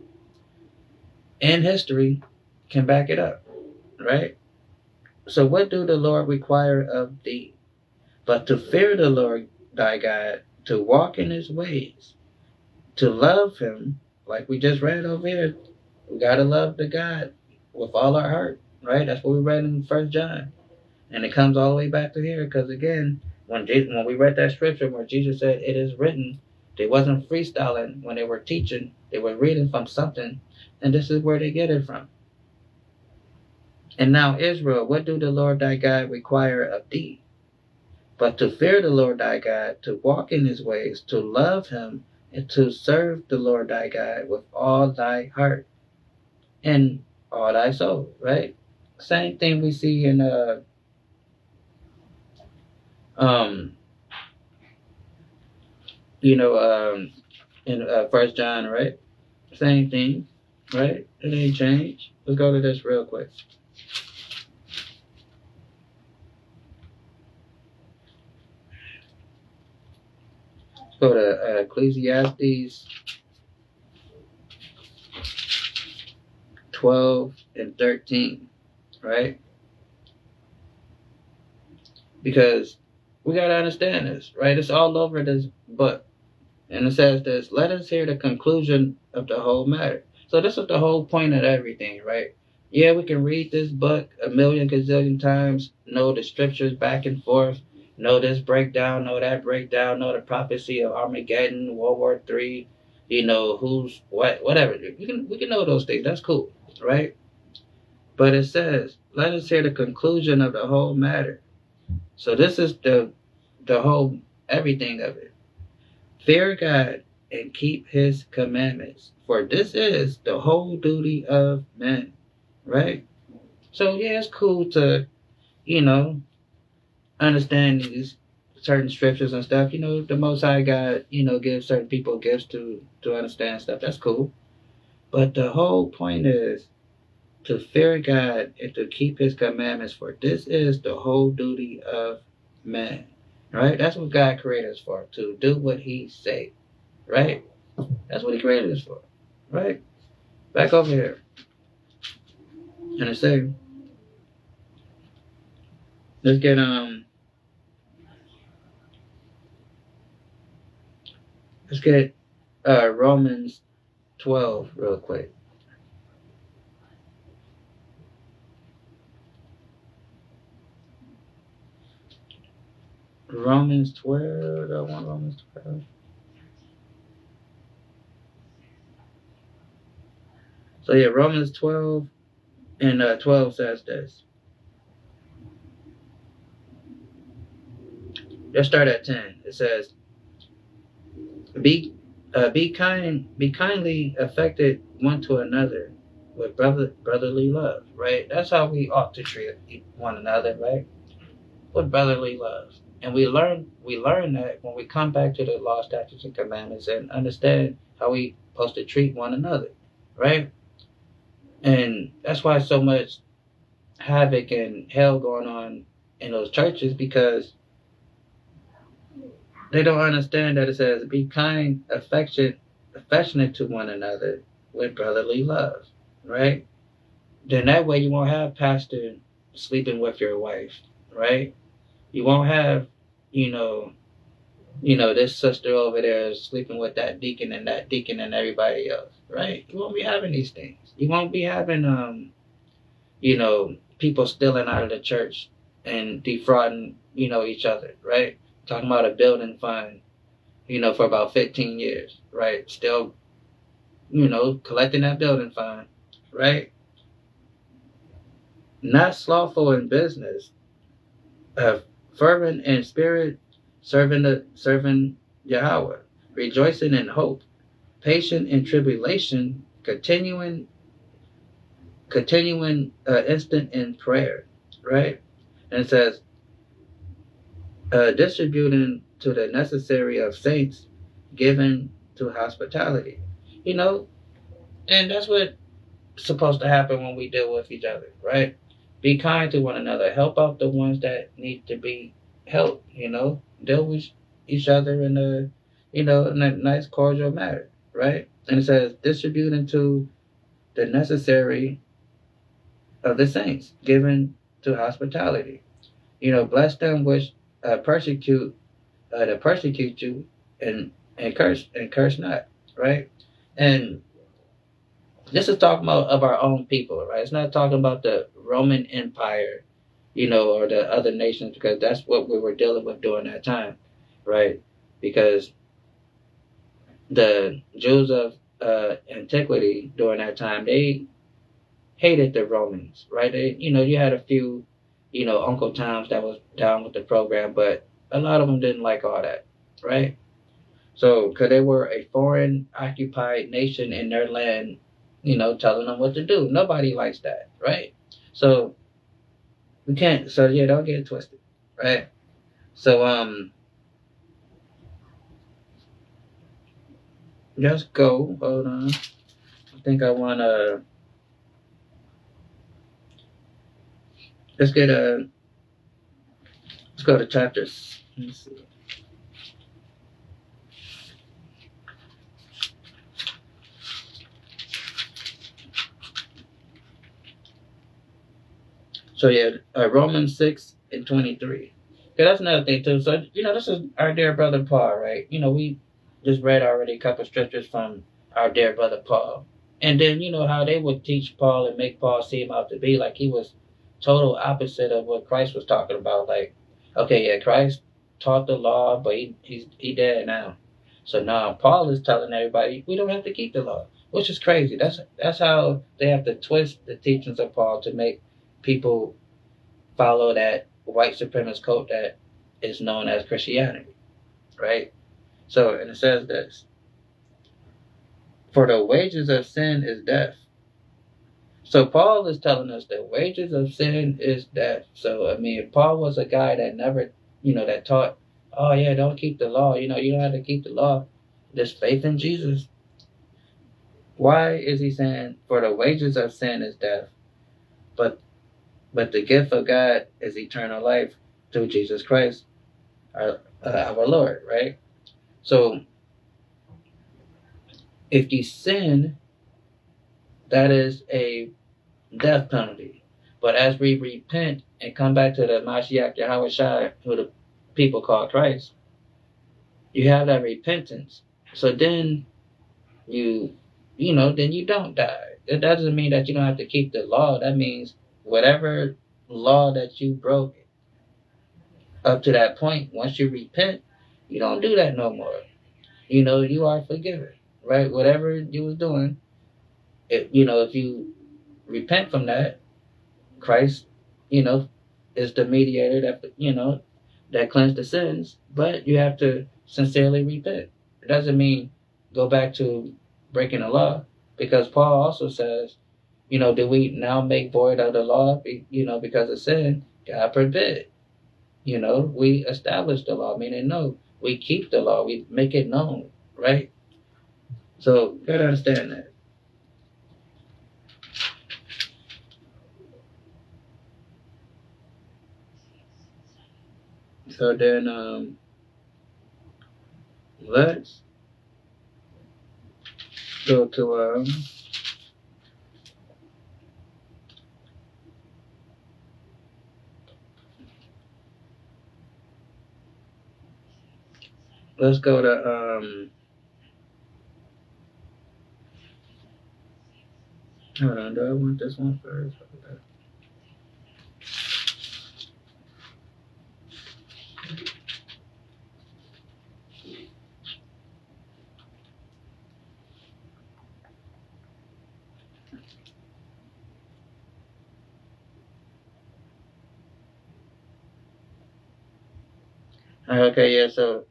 and history can back it up, right? So what do the Lord require of thee? But to fear the Lord thy God, to walk in his ways, to love him, like we just read over here. We gotta love the God with all our heart, right? That's what we read in 1 John. And it comes all the way back to here, because again, when we read that scripture where Jesus said, it is written, they wasn't freestyling when they were teaching. They were reading from something, and this is where they get it from. And now, Israel, what do the Lord thy God require of thee? But to fear the Lord thy God, to walk in his ways, to love him, and to serve the Lord thy God with all thy heart and all thy soul, right? Same thing we see in in 1 John, right? Same thing, right? It ain't changed. Let's go to this real quick. Let's go to Ecclesiastes 12 and 13, right? Because we got to understand this, right? It's all over this book. And it says this, let us hear the conclusion of the whole matter. So this is the whole point of everything, right? Yeah, we can read this book a million gazillion times, know the scriptures back and forth, know this breakdown, know that breakdown, know the prophecy of Armageddon, World War III, who's what, whatever. We can know those things. That's cool, right? But it says, let us hear the conclusion of the whole matter. So this is the whole everything of it. Fear God and keep his commandments, for this is the whole duty of men, right? So yeah, it's cool to, understand these certain scriptures and stuff. The Most High God, gives certain people gifts to understand stuff. That's cool. But the whole point is to fear God and to keep his commandments, for this is the whole duty of man. Right? That's what God created us for, to do what he say. Right? That's what he created us for. Right? Back over here. And it say, let's get Romans 12 real quick. Romans 12. I want Romans 12. So yeah, Romans 12 and 12 says this. Let's start at 10. It says, be kindly affected one to another with brotherly love, right? That's how we ought to treat one another, right? With brotherly love. And we learn that when we come back to the law, statutes, and commandments and understand how we supposed to treat one another, right? And that's why so much havoc and hell going on in those churches, because they don't understand that it says be kind, affectionate to one another with brotherly love, right? Then that way you won't have pastor sleeping with your wife, right? You won't have, this sister over there is sleeping with that deacon and everybody else, right? You won't be having these things. You won't be having, people stealing out of the church and defrauding, each other, right? Talking about a building fund, for about 15 years, right? Still, collecting that building fund, right? Not slothful in business, fervent in spirit, serving Yahweh, rejoicing in hope, patient in tribulation, continuing continuing instant in prayer, right? And it says, distributing to the necessary of saints, given to hospitality. You know, and that's what's supposed to happen when we deal with each other, right? Be kind to one another. Help out the ones that need to be helped, Deal with each other in a nice, cordial manner, right? And it says, distributing to the necessary of the saints, given to hospitality. Bless them which persecute to persecute you, and curse not, right? And this is talking about of our own people, right? It's not talking about the Roman Empire, or the other nations, because that's what we were dealing with during that time, right? Because the Jews of antiquity during that time, they hated the Romans, right? You had a few, Uncle Toms that was down with the program, but a lot of them didn't like all that, right? So, because they were a foreign occupied nation in their land, telling them what to do. Nobody likes that, right? So, we can't, so yeah, don't get it twisted, right? So, just go, hold on. I think I want to, let's go to chapters. Let's see. So yeah, Romans 6:23. Okay, that's another thing too. So this is our dear brother Paul, right? We just read already a couple scriptures from our dear brother Paul, and then how they would teach Paul and make Paul seem out to be like he was total opposite of what Christ was talking about. Like, okay, yeah, Christ taught the law, but he dead now. So now Paul is telling everybody we don't have to keep the law, which is crazy. That's how they have to twist the teachings of Paul to make people follow that white supremacist cult that is known as Christianity, right? So, and it says this: for the wages of sin is death. So Paul is telling us that wages of sin is death. So if Paul was a guy that never, that taught, oh yeah, don't keep the law. You don't have to keep the law. Just faith in Jesus. Why is he saying for the wages of sin is death, but the gift of God is eternal life through Jesus Christ, our Lord, right? So, if you sin, that is a death penalty. But as we repent and come back to the Mashiach Yahweh Shai, who the people call Christ, you have that repentance. So then then you don't die. It doesn't mean that you don't have to keep the law. That means whatever law that you broke up to that point, once you repent, you don't do that no more. You are forgiven, right? Whatever you was doing, if you repent from that, Christ, is the mediator that cleansed the sins, but you have to sincerely repent. It doesn't mean go back to breaking the law, because Paul also says, do we now make void of the law, because of sin? God forbid. We establish the law, meaning no, we keep the law, we make it known, right? So, you gotta understand that. So then, let's go to, let's go to, hold on, do I want this one first? Okay, yeah, so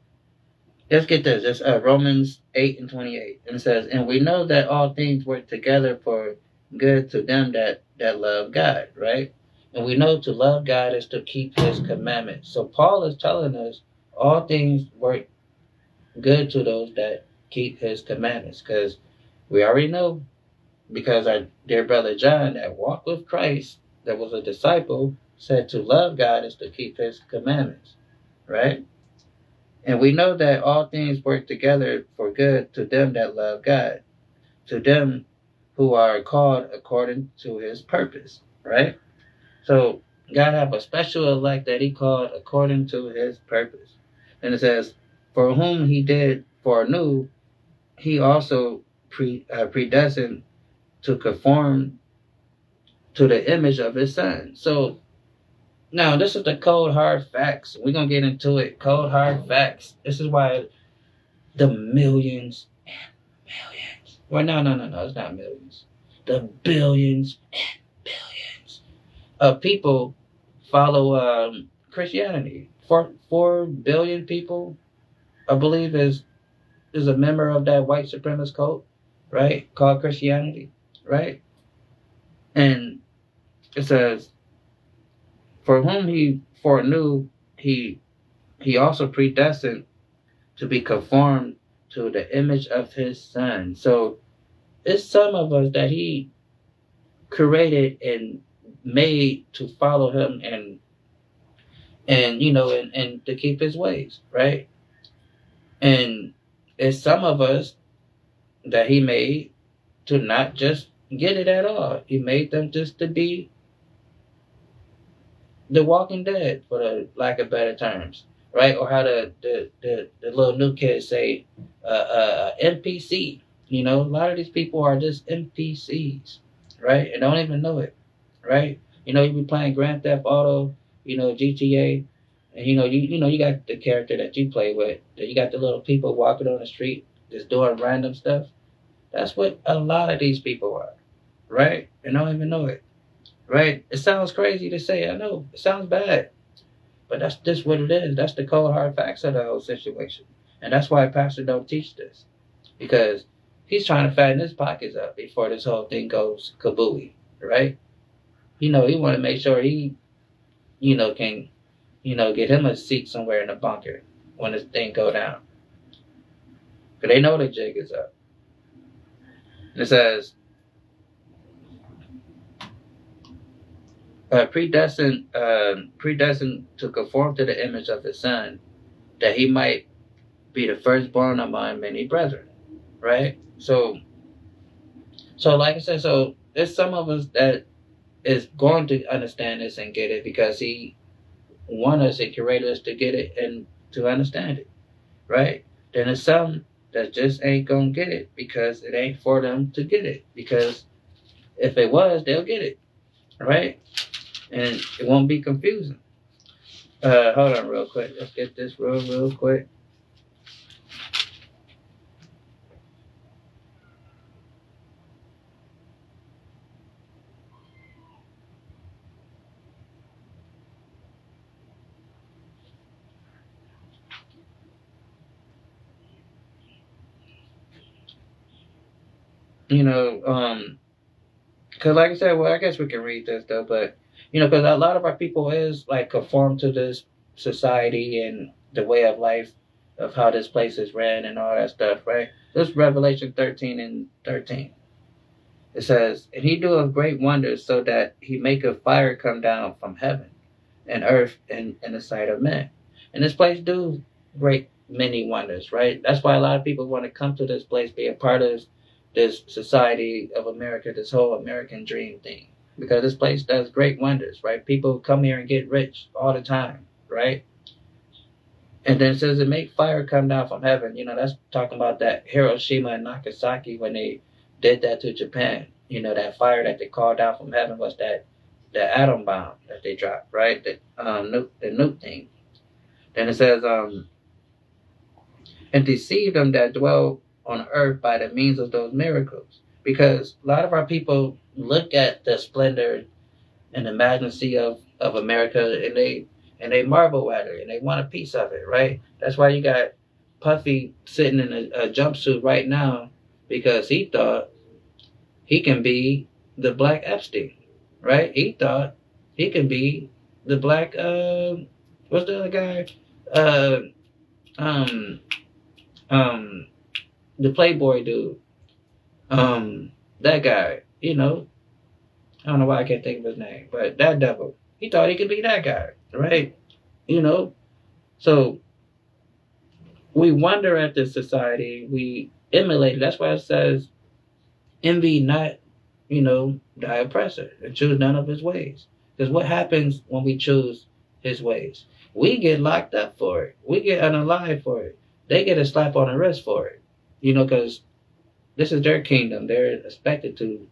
let's get this. It's Romans 8:28. And it says, and we know that all things work together for good to them that love God, right? And we know to love God is to keep his commandments. So Paul is telling us all things work good to those that keep his commandments. Because we already know, because our dear brother John that walked with Christ, that was a disciple, said to love God is to keep his commandments, right? And we know that all things work together for good to them that love God, to them who are called according to his purpose, right? So God have a special elect that he called according to his purpose. And it says, for whom he did foreknew, he also predestined to conform to the image of his son. So now this is the cold hard facts. We're gonna get into it. Cold hard facts. This is why the millions and millions. Well, no. It's not millions. The billions and billions of people follow Christianity. 4 billion people, I believe, is a member of that white supremacist cult, right? Called Christianity, right? And it says, for whom he foreknew, he also predestined to be conformed to the image of his son. So it's some of us that he created and made to follow him and and to keep his ways, right? And it's some of us that he made to not just get it at all. He made them just to be the Walking Dead, for the lack of better terms, right? Or how the little new kids say, NPC. You know, a lot of these people are just NPCs, right? And don't even know it, right? You know, you be playing Grand Theft Auto, GTA, and you got the character that you play with. You got the little people walking on the street just doing random stuff. That's what a lot of these people are, right? And don't even know it. Right? It sounds crazy to say, I know. It sounds bad. But that's just what it is. That's the cold hard facts of the whole situation. And that's why Pastor don't teach this. Because he's trying to fatten his pockets up before this whole thing goes kabooey. Right? He want to make sure he, can, get him a seat somewhere in the bunker when this thing go down. Because they know the jig is up. It says, predestined to conform to the image of his son, that he might be the firstborn among many brethren, right? So like I said, so there's some of us that is going to understand this and get it because he wants us and created us to get it and to understand it, right? Then there's some that just ain't gonna get it because it ain't for them to get it. Because if it was, they'll get it, right? And it won't be confusing. Hold on real quick. Let's get this real quick. Because like I said, well, I guess we can read this though, but because a lot of our people is like conform to this society and the way of life of how this place is ran and all that stuff, right? This is Revelation 13:13. It says, and he doeth great wonders so that he maketh fire come down from heaven and earth in the sight of men. And this place do great many wonders, right? That's why a lot of people want to come to this place, be a part of this society of America, this whole American dream thing. Because this place does great wonders, right? People come here and get rich all the time, right? And then it says it make fire come down from heaven. That's talking about that Hiroshima and Nagasaki when they did that to Japan. That fire that they called down from heaven was the atom bomb that they dropped, right? The nuke thing. Then it says, and deceive them that dwell on earth by the means of those miracles. Because a lot of our people look at the splendor and the majesty of America and they marvel at it and they want a piece of it, right? That's why you got Puffy sitting in a jumpsuit right now because he thought he can be the Black Epstein, right? He thought he can be the Black, what's the other guy? Uh, um, um, the Playboy dude. That guy, I don't know why I can't think of his name, but that devil. He thought he could be that guy, right? You know, so we wonder at this society, we emulate it. That's why it says, envy not, thy oppressor, and choose none of his ways. Because what happens when we choose his ways? We get locked up for it. We get unalive for it. They get a slap on the wrist for it. Because this is their kingdom. They're expected to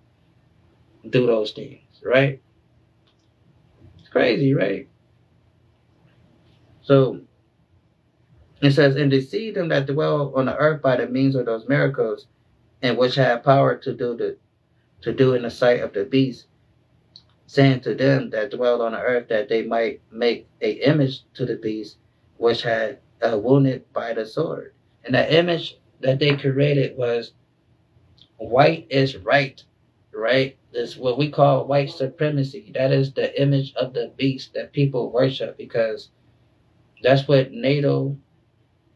do those things, right? It's crazy, right? So it says, and deceive them that dwell on the earth by the means of those miracles, and which have power to do in the sight of the beast, saying to them that dwell on the earth that they might make a image to the beast which had wounded by the sword. And that image that they created was white is right, right? This is what we call white supremacy. That is the image of the beast that people worship, because that's what NATO,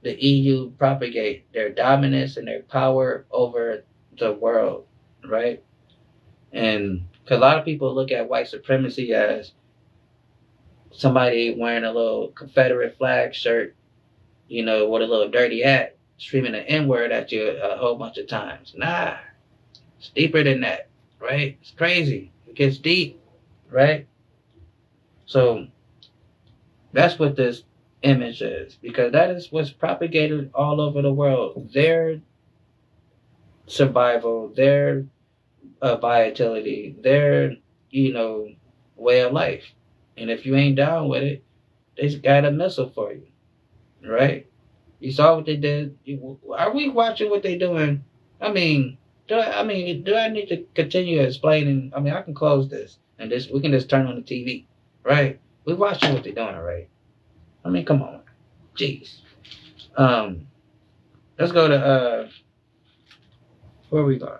the EU propagate, their dominance and their power over the world, right? And because a lot of people look at white supremacy as somebody wearing a little Confederate flag shirt, with a little dirty hat, screaming the N-word at you a whole bunch of times. Nah, it's deeper than that, right? It's crazy. It gets deep, right? So that's what this image is, because that is what's propagated all over the world. Their survival, their vitality, their, way of life. And if you ain't down with it, they got a missile for you, right? You saw what they did. Are we watching what they doing? I mean, do I need to continue explaining? I mean, I can close this and we can just turn on the TV, right? We watching what they're doing already. I mean, come on, jeez. Let's go to where we going?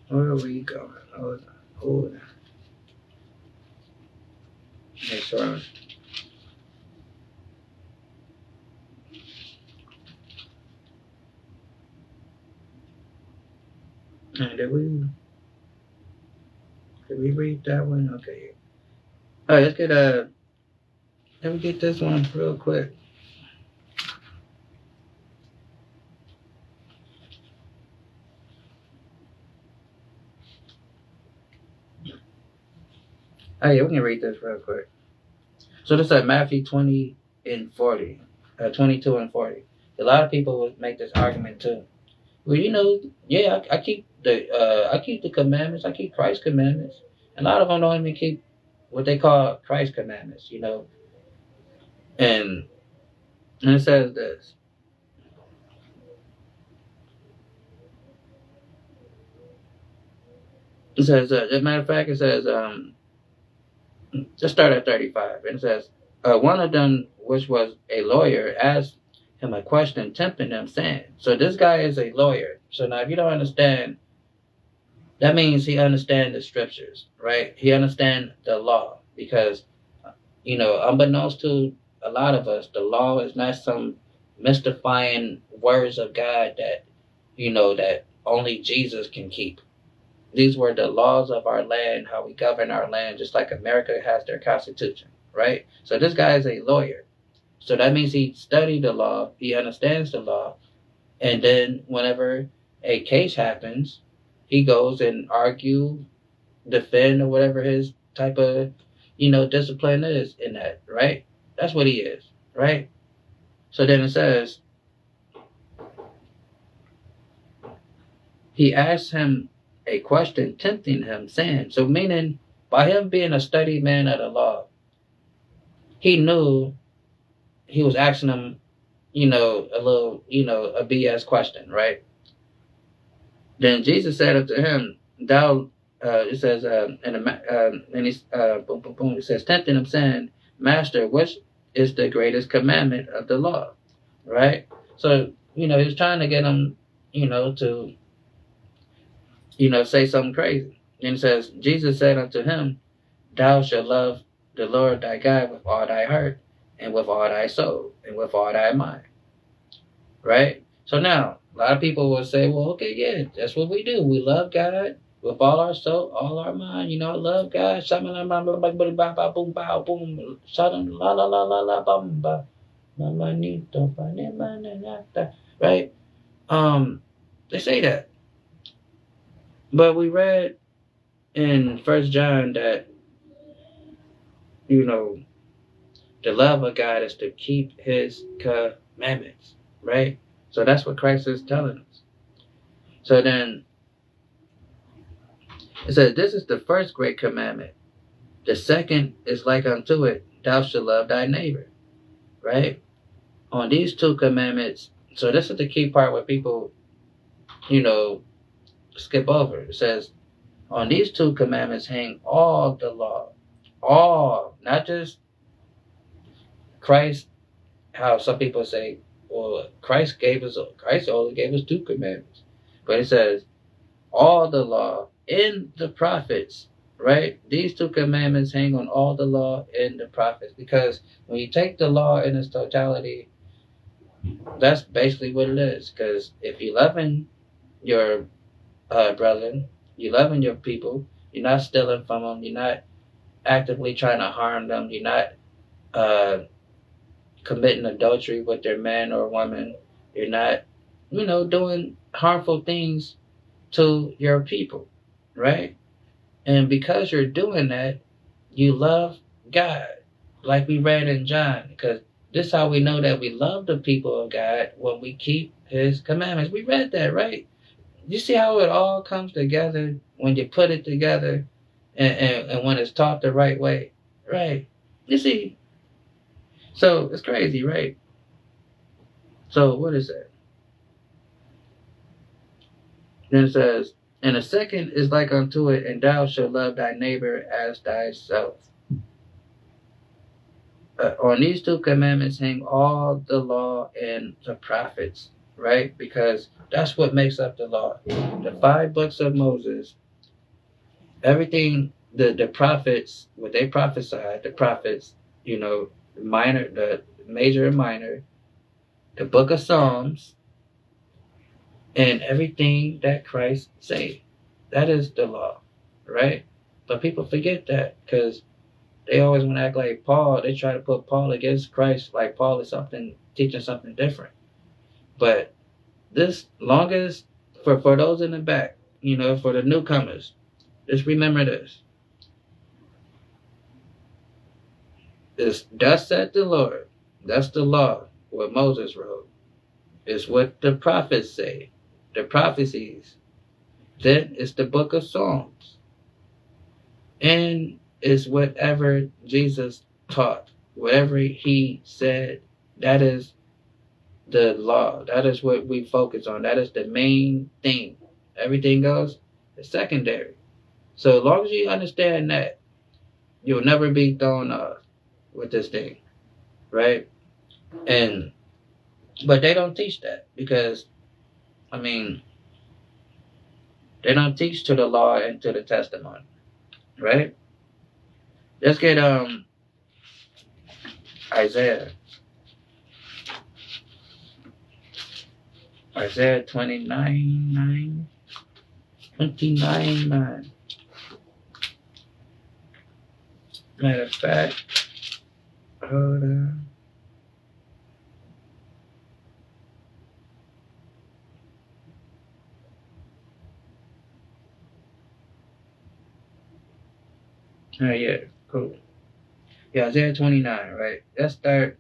Where are we going? Hold on. Make sure. Did we read that one? Okay. All right, let me get this one real quick. Oh yeah, we can read this real quick. So this is Matthew 20 and 40, 22 and 40. A lot of people would make this argument too. Well, yeah, I keep the commandments. I keep Christ's commandments. A lot of them don't even keep what they call Christ's commandments, And it says this. It says, as a matter of fact, it says, let's start at 35. And it says, one of them, which was a lawyer, asked him a question, tempting him, saying, so this guy is a lawyer. So now if you don't understand, that means he understands the scriptures, right? He understands the law, because, unbeknownst to a lot of us, the law is not some mystifying words of God that, that only Jesus can keep. These were the laws of our land, how we govern our land, just like America has their constitution, right? So this guy is a lawyer. So that means he studied the law, he understands the law, and then whenever a case happens, he goes and argue, defend, or whatever his type of, discipline is in that, right? That's what he is, right? So then it says, he asked him a question, tempting him, saying, so meaning by him being a studied man of the law, he knew he was asking him, a little, a BS question, right? Then Jesus said unto him, thou it says, and he's, boom, boom, boom. It says, tempting him, saying, Master, which is the greatest commandment of the law? Right? So, he was trying to get him, to, say something crazy. And it says, Jesus said unto him, Thou shalt love the Lord thy God with all thy heart, and with all thy soul, and with all thy mind. Right? So now, a lot of people will say, well, okay, yeah, that's what we do. We love God with all our soul, all our mind. Love God. Boom, bow, boom. La la la la la bum ba. Right? They say that. But we read in First John that, the love of God is to keep his commandments. Right? So that's what Christ is telling us. So then it says, this is the first great commandment. The second is like unto it, thou shalt love thy neighbor. Right? On these two commandments, so this is the key part where people, skip over. It says, on these two commandments hang all the law. All, not just Christ, how some people say, well, Christ only gave us two commandments. But it says, all the law and the prophets, right? These two commandments hang on all the law and the prophets. Because when you take the law in its totality, that's basically what it is. Because if you're loving your brethren, you're loving your people, you're not stealing from them, you're not actively trying to harm them, you're not committing adultery with their man or woman, you're not, doing harmful things to your people, right? And because you're doing that, you love God, like we read in John, because this is how we know that we love the people of God, when we keep his commandments. We read that, right? You see how it all comes together when you put it together, and when it's taught the right way, right? You see, so it's crazy, right? So what is that? Then it says, and the second is like unto it, and thou shalt love thy neighbor as thyself. On these two commandments hang all the law and the prophets, right? Because that's what makes up the law. The 5 books of Moses, everything, the prophets, what they prophesied, the prophets, minor, the major and minor, the book of Psalms, and everything that Christ said. That is the law, right? But people forget that because they always want to act like Paul. They try to put Paul against Christ, like Paul is teaching something different. But this longest, for those in the back, for the newcomers, just remember this. It's thus said the Lord. That's the law, what Moses wrote. It's what the prophets say, the prophecies. Then it's the book of Psalms. And it's whatever Jesus taught, whatever he said, that is the law. That is what we focus on. That is the main thing. Everything else is secondary. So as long as you understand that, you'll never be thrown off with this thing, right? But they don't teach that because, they don't teach to the law and to the testimony, right? Let's get Isaiah 29:9. Matter of fact, hold on. Oh, yeah, cool. Yeah, Isaiah 29, right? Let's start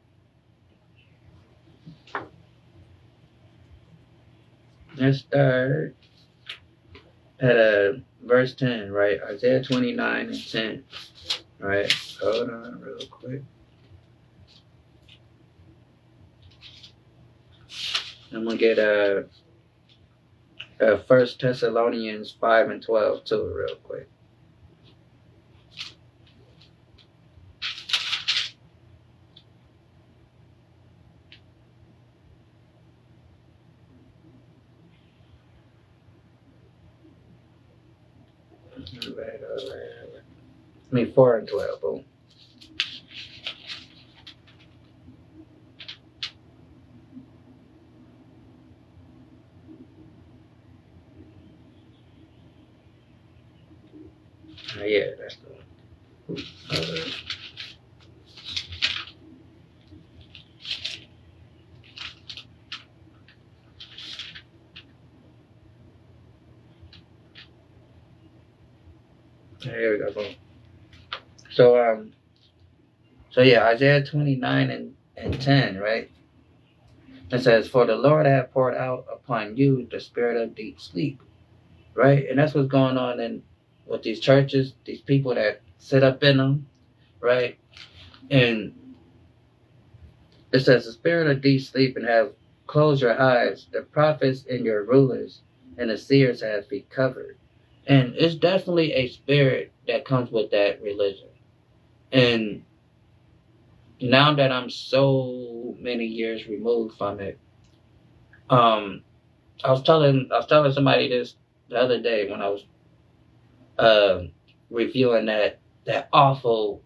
at verse 10, right? Isaiah 29:10, right? Hold on real quick. I'm going to get First Thessalonians 5:12 too, real quick. I mean 4:12. Boom. Yeah, that's the one. Here we go. Boom. So yeah, Isaiah 29 and 10, right? It says, "For the Lord hath poured out upon you the spirit of deep sleep," right? And that's what's going on in with these churches, these people that sit up in them, right? And it says, "The spirit of deep sleep, and have closed your eyes. The prophets and your rulers and the seers have be covered." And it's definitely a spirit that comes with that religion. And now that I'm so many years removed from it, I was telling somebody this the other day when I was reviewing that awful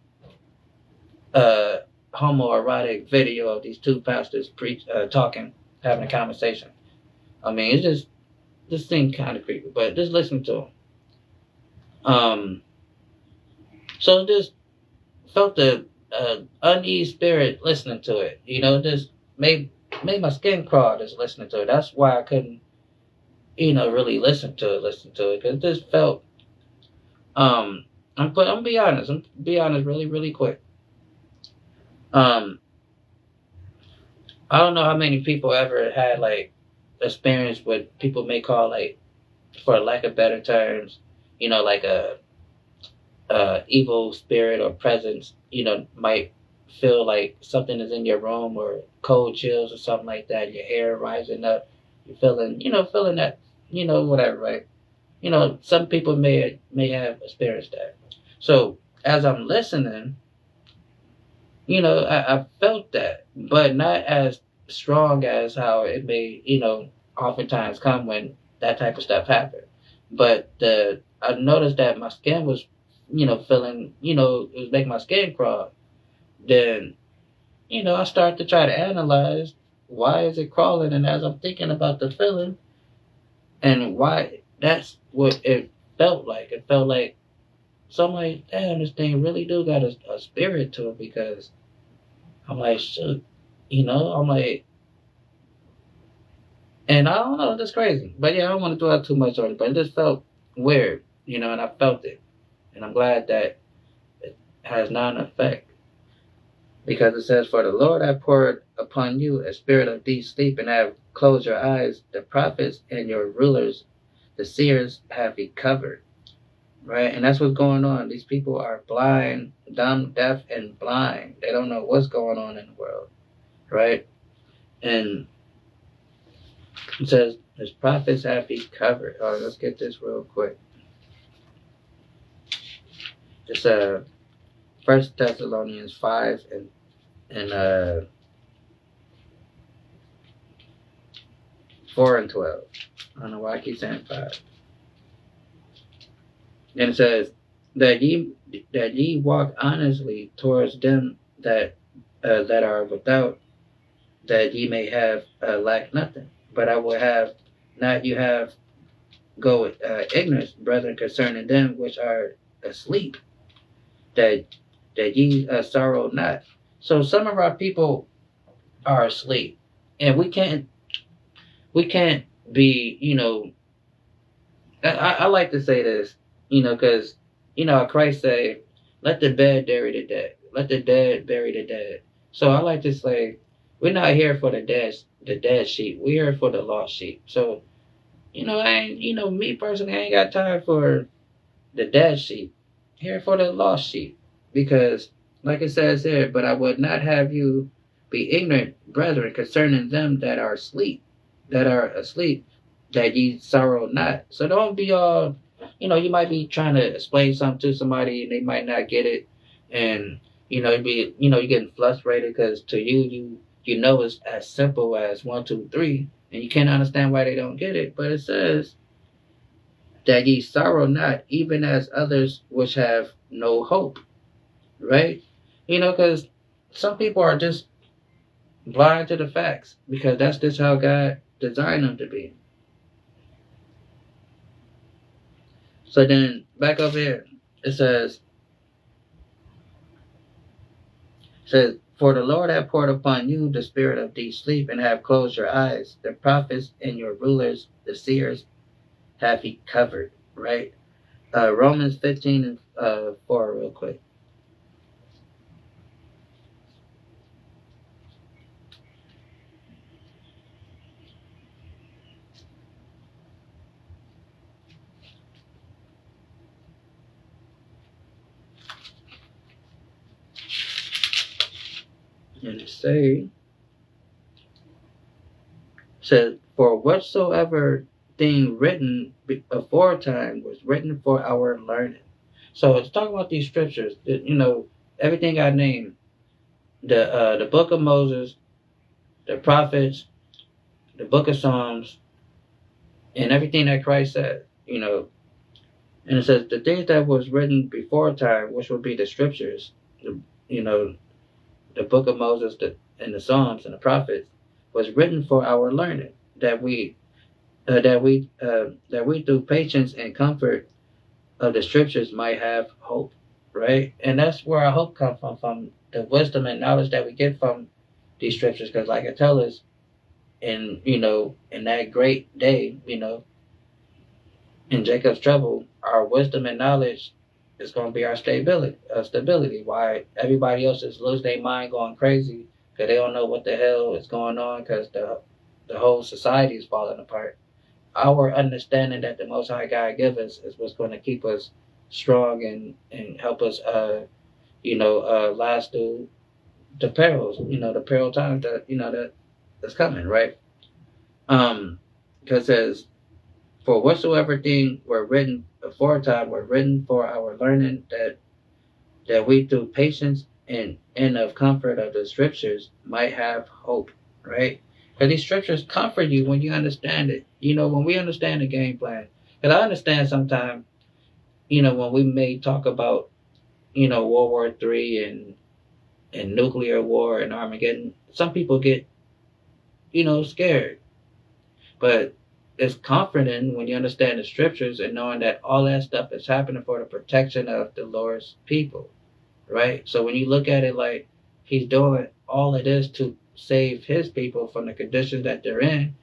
homoerotic video of these two pastors talking, having a conversation. I mean, it's just seemed kind of creepy, but just listen to them. So just felt the uneasy spirit listening to it. Just made my skin crawl just listening to it. That's why I couldn't, really listen to it, because it just felt. I'm gonna be honest. I'm gonna be honest, really, really quick. I don't know how many people ever had like experience what people may call, like, for lack of better terms, like a evil spirit or presence. Might feel like something is in your room, or cold chills or something like that. Your hair rising up. You're feeling that, whatever, right? Some people may have experienced that. So as I'm listening, I felt that, but not as strong as how it may, oftentimes come when that type of stuff happens. But I noticed that my skin was, feeling, it was making my skin crawl. Then, I started to try to analyze why is it crawling, and as I'm thinking about the feeling and why, that's what it felt like. It felt like, so I'm like, damn, this thing really do got a spirit to it, because I'm like, shoot, I'm like, and I don't know, that's crazy. But yeah, I don't want to dwell too much on it, but it just felt weird, and I felt it. And I'm glad that it has not an effect. Because it says, "For the Lord hath poured upon you a spirit of deep sleep, and have closed your eyes. The prophets and your rulers, the seers, have he covered." Right? And that's what's going on. These people are blind, dumb, deaf, and blind. They don't know what's going on in the world. Right? And it says, his prophets have he covered. All right, let's get this real quick. It's 1 Thessalonians 5 and 4 and 12. I don't know why I keep saying 5. And it says, that ye walk honestly towards them that are without, that ye may have lack nothing. But I will have not you have go with ignorance, brethren, concerning them which are asleep, that ye sorrow not. So some of our people are asleep, and we can't be, I like to say this, because, Christ say, "Let the dead bury the dead. Let the dead bury the dead." So I like to say, we're not here for the dead sheep. We're here for the lost sheep. So, me personally, I ain't got time for the dead sheep. Here for the lost sheep. Because, like it says here, "But I would not have you be ignorant, brethren, concerning them that are asleep, that ye sorrow not. So don't be all, you might be trying to explain something to somebody and they might not get it, and you're getting frustrated because to you know it's as simple as 1, 2, 3, and you can't understand why they don't get it. But it says that ye sorrow not, even as others which have no hope, right? Because some people are just blind to the facts because that's just how God designed them to be. So then back up here, it says, for the Lord hath poured upon you the spirit of deep sleep, and have closed your eyes. The prophets and your rulers, the seers, have he covered, right? Romans 15 and 4 real quick. And it says, for whatsoever thing written aforetime was written for our learning. So it's talking about these scriptures. Everything I named, the book of Moses, the prophets, the book of Psalms, and everything that Christ said. And it says the things that was written before time, which would be the scriptures, the book of Moses, and the Psalms and the prophets, was written for our learning, that we through patience and comfort of the scriptures might have hope, right? And that's where our hope comes from the wisdom and knowledge that we get from these scriptures. Because, like I tell us, in that great day, in Jacob's trouble, our wisdom and knowledge is going to be our stability. Why everybody else is losing their mind, going crazy because they don't know what the hell is going on because the whole society is falling apart. Our understanding that the Most High God give us is what's going to keep us strong and help us, last through the perils, the peril times that's coming, right? Because it says, for whatsoever thing were written aforetime were written for our learning, that we through patience and of comfort of the scriptures might have hope, right? Because these scriptures comfort you when you understand it. When we understand the game plan. Because I understand sometimes, when we may talk about, World War III and nuclear war and Armageddon, some people get, scared. But it's comforting when you understand the scriptures and knowing that all that stuff is happening for the protection of the Lord's people, right? So when you look at it like he's doing all of this to save his people from the conditions that they're in,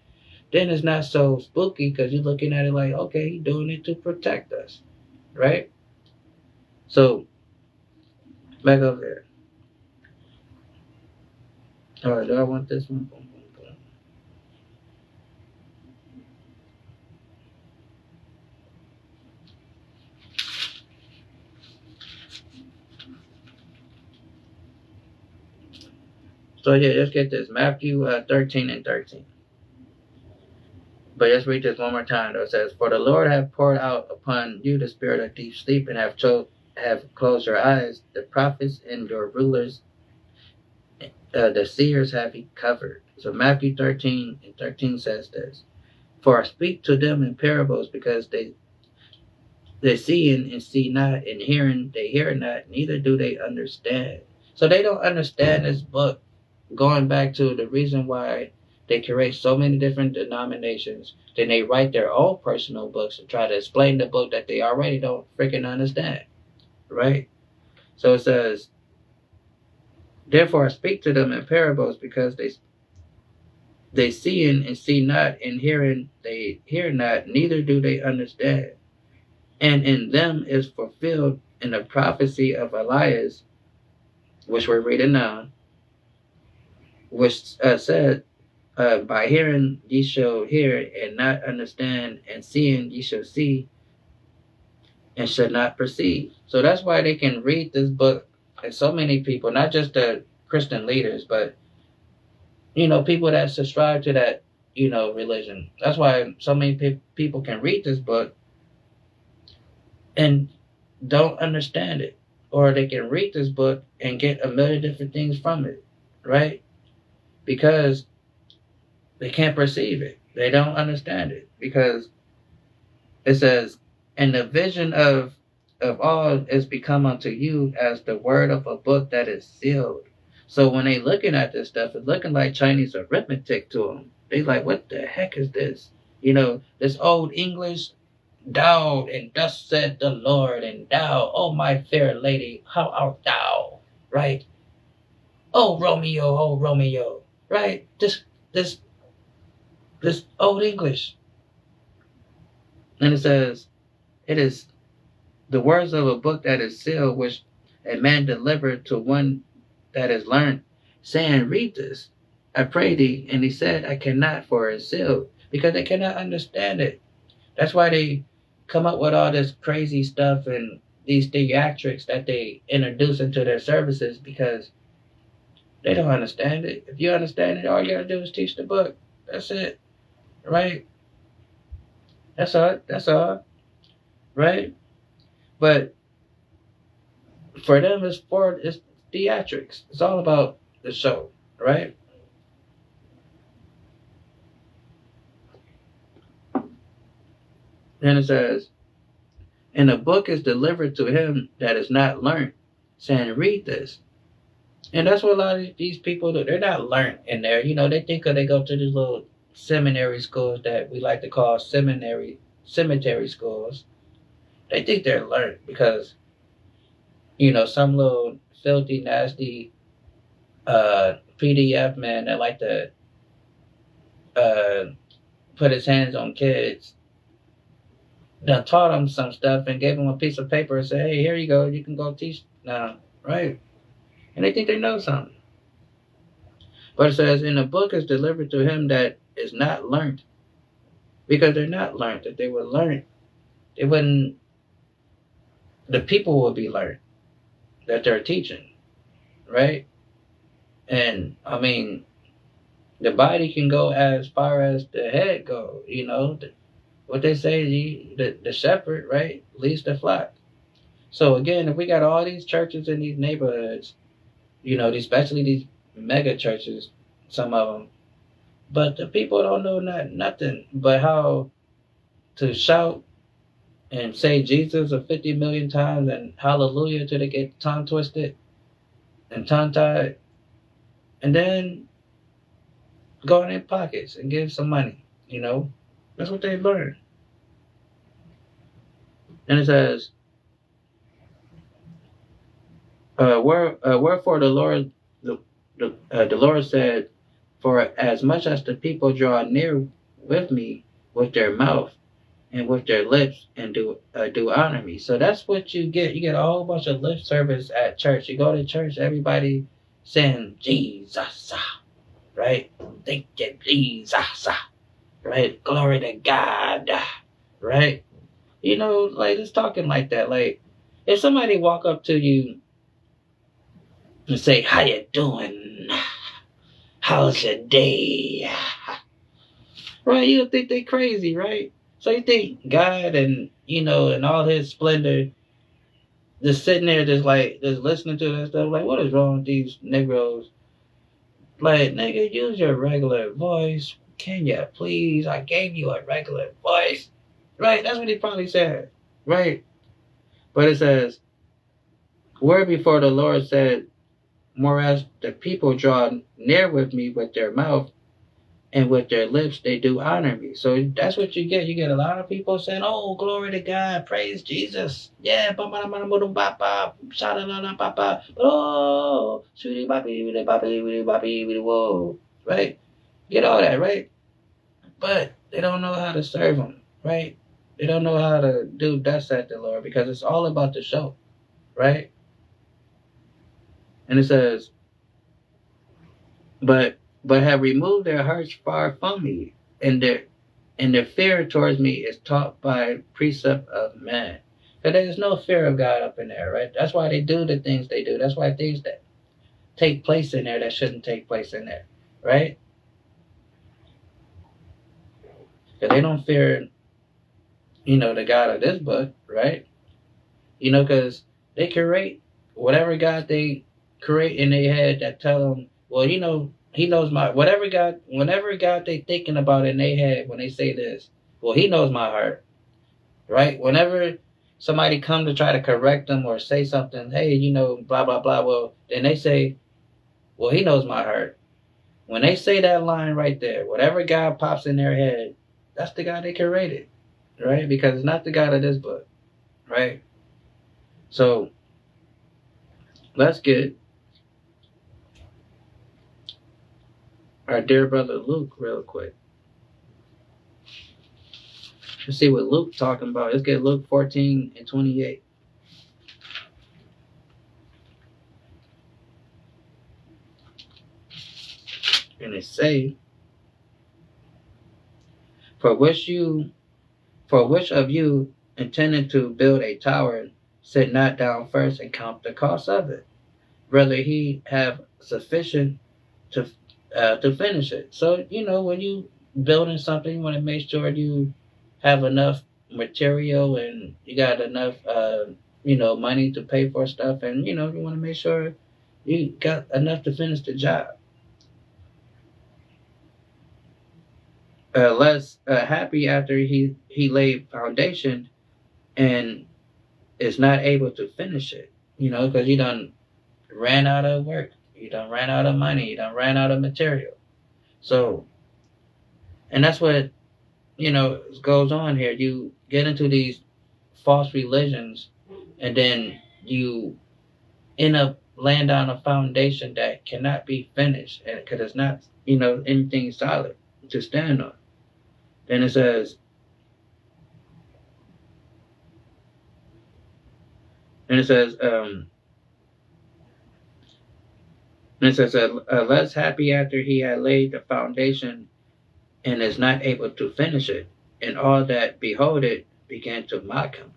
then it's not so spooky because you're looking at it like, okay, he's doing it to protect us, right? So back over there. All right, do I want this one? So yeah, let's get this. Matthew 13 and 13. But let's read this one more time though. It says, for the Lord hath poured out upon you the spirit of deep sleep, and have closed your eyes. The prophets and your rulers, the seers have he covered. So Matthew 13 and 13 says this. For I speak to them in parables, because they seeing and see not, and hearing they hear not, neither do they understand. So they don't understand this book. Going back to the reason why they create so many different denominations, then they write their own personal books to try to explain the book that they already don't freaking understand, right? So it says, therefore I speak to them in parables, because they seeing and see not, and hearing they hear not, neither do they understand. And in them is fulfilled in the prophecy of Elias, which we're reading now, which said, by hearing ye shall hear and not understand, and seeing ye shall see and shall not perceive. So that's why they can read this book, and so many people, not just the Christian leaders, but people that subscribe to that, religion. That's why so many people can read this book and don't understand it, or they can read this book and get a million different things from it, right? Because they can't perceive it. They don't understand it because it says, "And the vision of all is become unto you as the word of a book that is sealed." So when they looking at this stuff, it's looking like Chinese arithmetic to them. They like, what the heck is this? This old English, thou and thus said the Lord, and thou, oh my fair lady, how art thou? Right? Oh Romeo, right? This old English. And it says, it is the words of a book that is sealed, which a man delivered to one that is learned, saying, read this, I pray thee. And he said, I cannot, for it is sealed, because they cannot understand it. That's why they come up with all this crazy stuff and these theatrics that they introduce into their services, because they don't understand it. If you understand it, all you gotta do is teach the book. That's it. Right? That's all. Right? But for them, it's theatrics. It's all about the show, right? Then it says, and a book is delivered to him that is not learned, saying, read this. And that's what a lot of these people do. They're not learned in there. They think they go to these little seminary schools that we like to call cemetery schools. They think they're learned because, some little filthy, nasty PDF man that like to put his hands on kids done taught them some stuff and gave them a piece of paper and said, hey, here you go, you can go teach now, right? And they think they know something. But it says, and the book is delivered to him that is not learned. Because they're not learned. If they were learned, the people will be learned that they're teaching, right? And I mean, the body can go as far as the head go. What they say, the shepherd, right, leads the flock. So again, if we got all these churches in these neighborhoods, especially these mega churches, some of them, but the people don't know nothing but how to shout and say Jesus 50 million times and hallelujah till they get tongue twisted and tongue tied, and then go in their pockets and give some money. That's what they learn. And it says, wherefore the Lord, the Lord said, for as much as the people draw near with me with their mouth and with their lips and do honor me. So that's what you get. You get a whole bunch of lip service at church. You go to church, everybody saying Jesus, right? Thank you, Jesus, right? Glory to God, right? It's talking like that. Like, if somebody walk up to you and say, how you doing? How's your day? Right? You'll think they crazy, right? So you think God and, and all his splendor, just sitting there just listening to that stuff, like, what is wrong with these Negroes? Like, nigga, use your regular voice. Can you please? I gave you a regular voice. Right? That's what he probably said. Right? But it says, where before the Lord said, whereas the people draw near with me with their mouth and with their lips they do honor me. So that's what you get. You get a lot of people saying, oh, glory to God, praise Jesus. Yeah, oh, sweetie bappy, whoa. Right? Get all that, right? But they don't know how to serve him, right? They don't know how to do thus at the Lord, because it's all about the show, right? And it says, but have removed their hearts far from me, and their fear towards me is taught by precept of man. So there's no fear of God up in there, right? That's why they do the things they do. That's why things that take place in there that shouldn't take place in there, right? Because they don't fear, the God of this book, right? Because they create whatever God they create in their head that tell them, well, He knows my whenever God they thinking about in their head when they say this, well, He knows my heart, right? Whenever somebody come to try to correct them or say something, hey, blah blah blah, well, then they say, well, He knows my heart. When they say that line right there, whatever God pops in their head, that's the God they created, right? Because it's not the God of this book, right? So let's get our dear brother Luke real quick. Let's see what Luke talking about. Let's get Luke 14:28. And it say, For which of you intending to build a tower, sit not down first and count the cost of it, whether he have sufficient to finish it. So when you building something, you want to make sure you have enough material and you got enough money to pay for stuff, and you want to make sure you got enough to finish the job. Less happy after he laid foundation and is not able to finish it, because you done ran out of work, you done ran out of money, you done ran out of material. So, and that's what goes on here. You get into these false religions, and then you end up laying down a foundation that cannot be finished, and because it's not anything solid to stand on. Then it says, less happy after he had laid the foundation and is not able to finish it, and all that behold it began to mock him,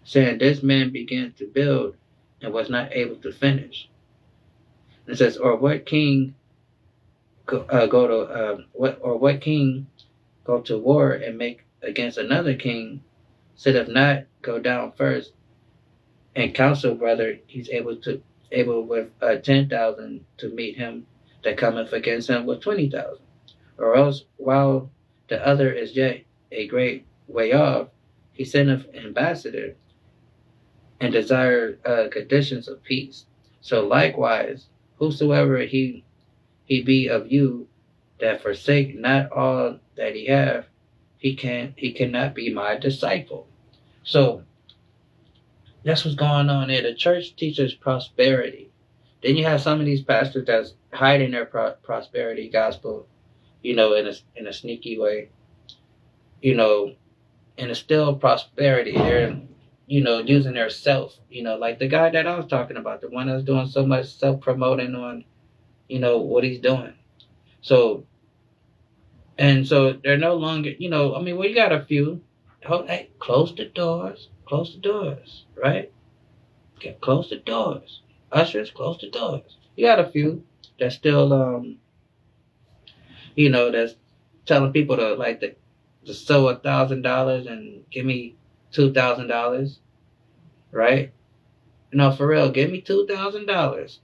saying, This man began to build and was not able to finish. And it says, or what king what king go to war and make against another king, sitteth not go down first and counsel whether he's able with 10,000 to meet him that cometh against him with 20,000, or else while the other is yet a great way off, he sendeth ambassador and desire conditions of peace. So likewise, whosoever he be of you that forsake not all that he have, he cannot be my disciple. So that's what's going on here. The church teaches prosperity. Then you have some of these pastors that's hiding their prosperity gospel, in a sneaky way, and it's still prosperity. They're, using their self, like the guy that I was talking about, the one that's doing so much self-promoting on, what he's doing. So they're no longer, we got a few. Hey, close the doors, right? Okay, close the doors. Ushers, close the doors. You got a few that still, that's telling people to sow $1,000 and give me $2,000, right? For real, give me $2,000.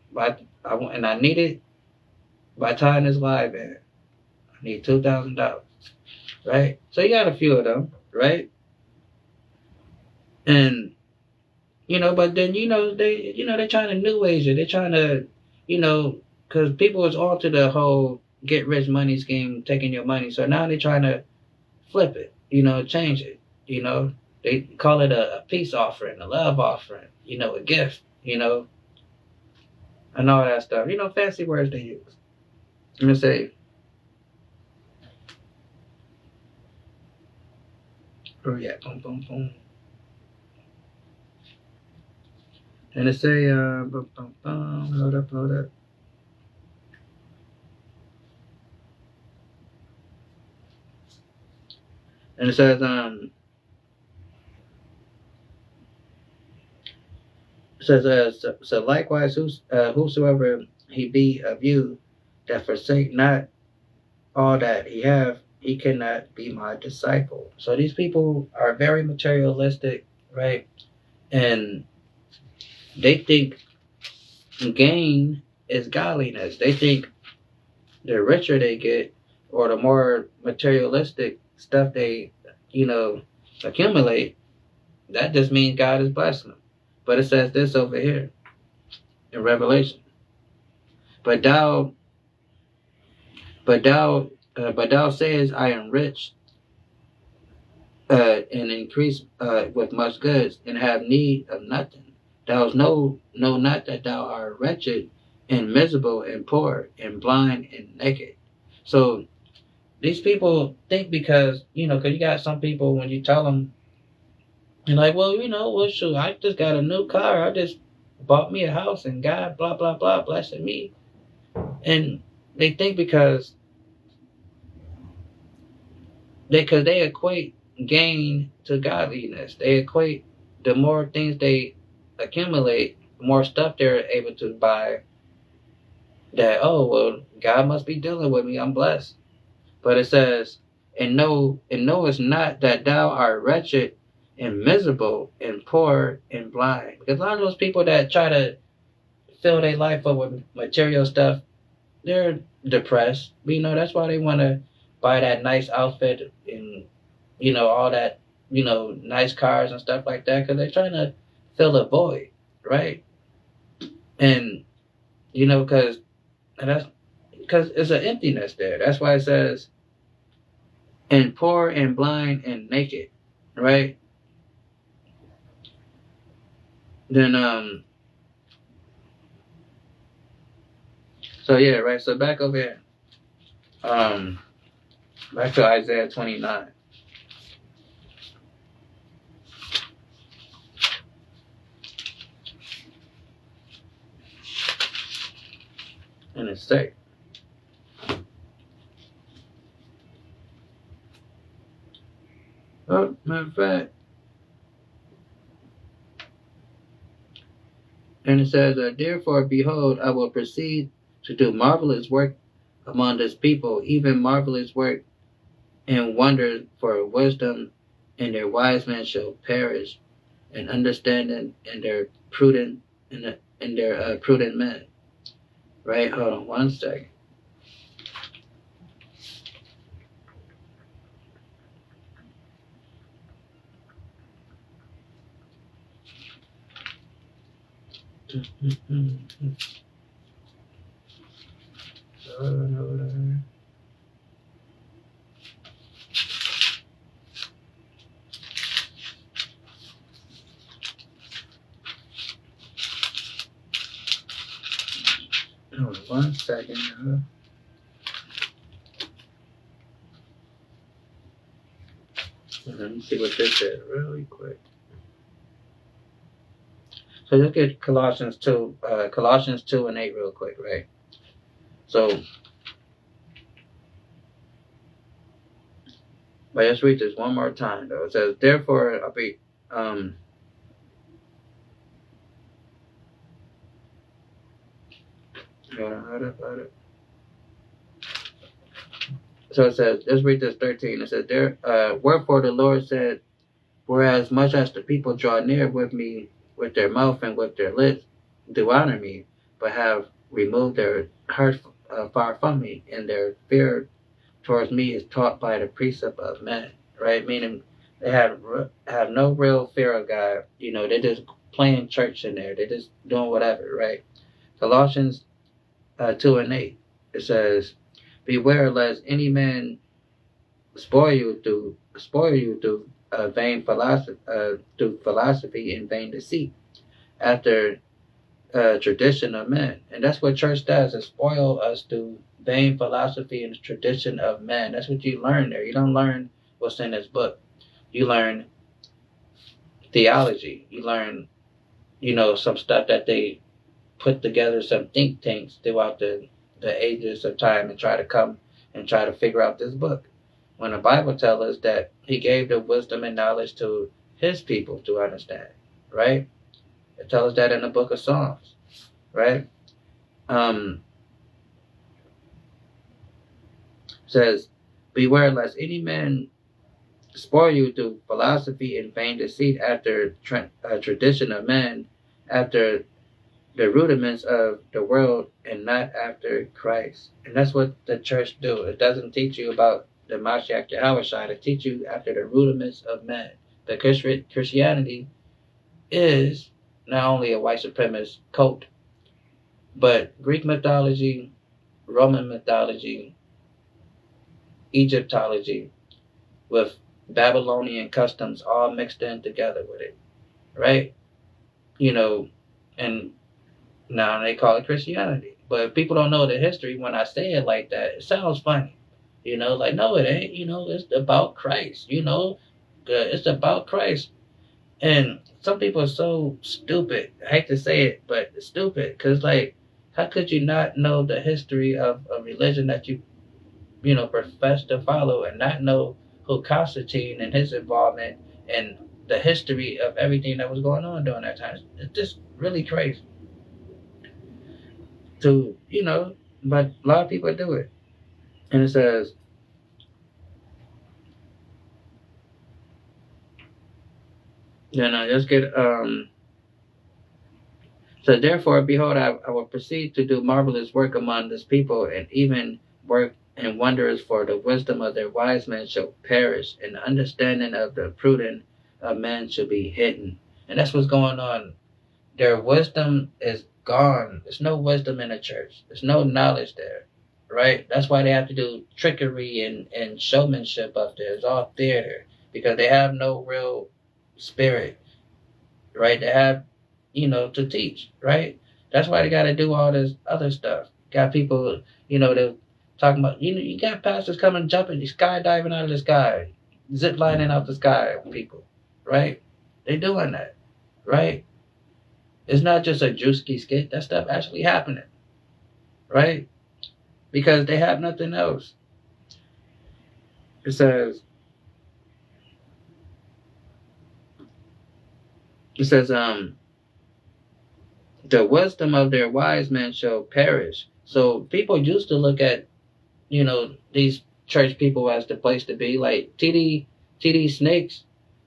And I need it by tying this live in. I need $2,000, right? So you got a few of them, right? And but then they're trying to new age it. They're trying to, because people is all to the whole get rich money scheme, taking your money. So now they're trying to flip it, change it. They call it a peace offering, a love offering, a gift, and all that stuff. Fancy words they use. I'm gonna say, oh yeah, boom, boom, boom. And it say, boom, boom, boom, hold up. And it says, so likewise, whosoever he be of you that forsake not all that he have, he cannot be my disciple. So these people are very materialistic, right? And they think gain is godliness. They think the richer they get or the more materialistic stuff they, accumulate, that just means God is blessing them. But it says this over here in Revelation. But thou sayest, I am rich and increase with much goods, and have need of nothing. Thou know not that thou art wretched and miserable and poor and blind and naked. So these people think because because you got some people when you tell them, you're like, well, shoot, I just got a new car, I just bought me a house, and God, blah blah blah, blessing me, and they think because they equate gain to godliness. They equate the more things they accumulate, the more stuff they're able to buy. That God must be dealing with me. I'm blessed. But it says, and know it's not that thou art wretched and miserable and poor and blind. Because a lot of those people that try to fill their life up with material stuff, they're depressed. That's why they want to buy that nice outfit and all that, nice cars and stuff like that, because they're trying to fill a void, right? And, because it's an emptiness there. That's why it says, and poor and blind and naked, right? Then, so yeah, right? So back over here, back to Isaiah 29. And it's safe. Oh, matter of fact. And it says, therefore, behold, I will proceed to do marvelous work among this people, even marvelous work and wonders for wisdom, and their wise men shall perish, and understanding, and their prudent prudent men. Right? Hold on one second. Hold on one second. Let me see what this said really quick. So let's get Colossians 2 and 8 real quick, right? So, but let's read this one more time, though. It says, therefore, I'll be, hold up. So it says, let's read this 13. It says, wherefore the Lord said, whereas much as the people draw near with me with their mouth and with their lips do honor me, but have removed their heart far from me, and their fear towards me is taught by the precept of men, right? Meaning they have no real fear of God. They're just playing church in there. They're just doing whatever, right? Colossians 2 and 8, it says, beware lest any man spoil you through vain philosophy and vain deceit, after tradition of men. And that's what church does, is spoil us through vain philosophy and tradition of men. That's what you learn there. You don't learn what's in this book. You learn theology. You learn, some stuff that they put together, some think tanks throughout the ages of time, and try to figure out this book. When the Bible tells us that he gave the wisdom and knowledge to his people to understand, right? It tells us that in the book of Psalms, right? Says, Beware lest any man spoil you through philosophy and vain deceit after tradition of man, after the rudiments of the world, and not after Christ. And that's what the church do. It doesn't teach you about the Mashiach Yahushua. It teaches you after the rudiments of man. But Christianity is not only a white supremacist cult, but Greek mythology, Roman mythology, Egyptology, with Babylonian customs all mixed in together with it, right? You know, and now they call it Christianity. But if people don't know the history, when I say it like that, it sounds funny. Like, no, it ain't. It's about Christ. It's about Christ. And some people are so stupid. I hate to say it, but it's stupid. Because, like, how could you not know the history of a religion that you profess to follow and not know who Constantine and his involvement and the history of everything that was going on during that time? It's just really crazy. But a lot of people do it. And it says, let's get, so therefore, behold, I will proceed to do marvelous work among this people, and even work and wonders, for the wisdom of their wise men shall perish, and the understanding of the prudent of men shall be hidden. And that's what's going on. Their wisdom is gone. There's no wisdom in the church. There's no knowledge there, right? That's why they have to do trickery and showmanship up there. It's all theater because they have no real spirit, right? They have, to teach, right? That's why they got to do all this other stuff. Got people, they're talking about, you got pastors coming, jumping, skydiving out of the sky, zip lining out the sky, people, right? They're doing that, right? It's not just a Drewski skit. That stuff actually happening, right? Because they have nothing else. It says, the wisdom of their wise men shall perish. So people used to look at, these church people as the place to be. Like T.D. Snakes,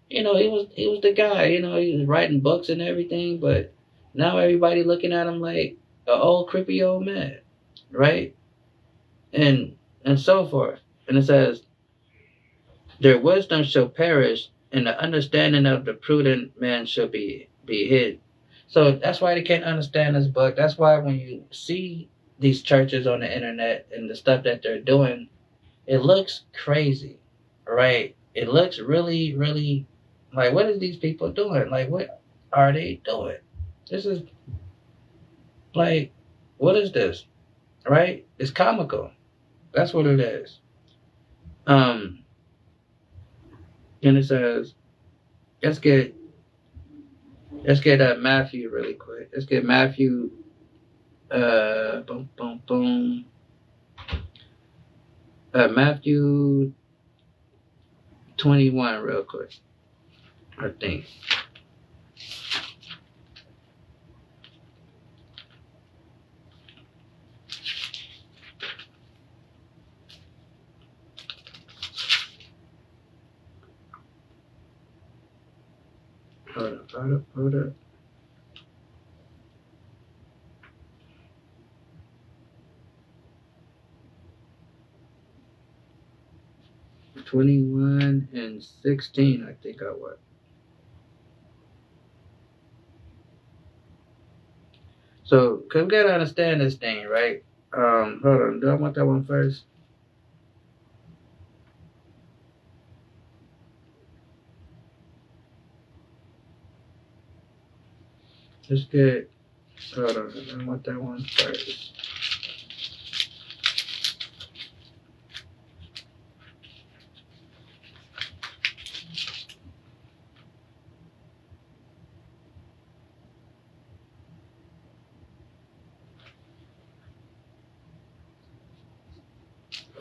he was the guy. He was writing books and everything, but now everybody looking at him like an old creepy old man, right? And so forth. And it says, their wisdom shall perish, and the understanding of the prudent man shall be hid. So that's why they can't understand this book. That's why when you see these churches on the internet and the stuff that they're doing, it looks crazy, right? It looks really, really like, what are these people doing? Like, what are they doing? This is like, what is this? Right? It's comical. That's what it is. And it says, let's get Matthew really quick. Let's get Matthew. Boom, boom, boom. Matthew 21 real quick, I think. Hold up. $21 and $16, I think I was. So, cause we gotta understand this thing, right? Hold on. Do I want that one first? Let's get. Hold on. I want that one first.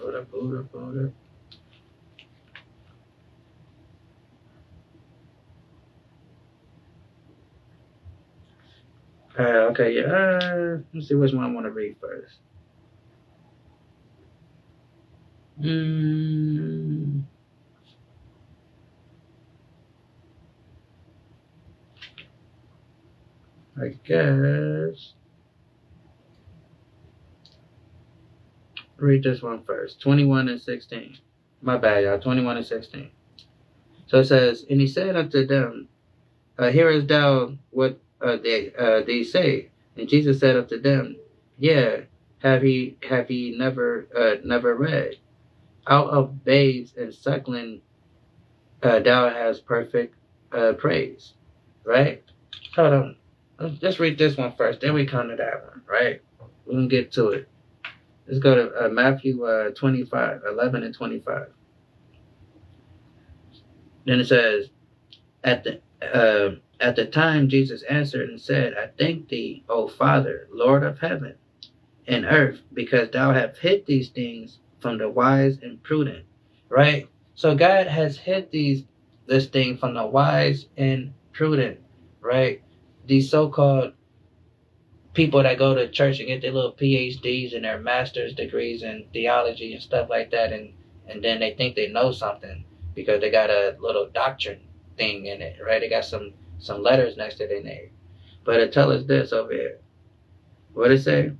Hold up. Okay, yeah. Let's see which one I want to read first. I guess. Read this one first. 21 and 16. My bad, y'all. 21 and 16. So it says, and he said unto them, hearest thou what they say? And Jesus said unto them, yeah, have he never read? Out of babes and suckling thou hast perfect praise. Right? Hold on. Let's just read this one first, then we come to that one, right? We can get to it. Let's go to Matthew 25, 11 and 25. Then it says, at the time Jesus answered and said, I thank thee, O Father, Lord of heaven and earth, because thou hast hid these things from the wise and prudent. Right? So God has hid this thing from the wise and prudent, right? These so-called people that go to church and get their little PhDs and their master's degrees in theology and stuff like that, and then they think they know something because they got a little doctrine thing in it, right? They got some letters next to their name. But it tell us this over here. What it say?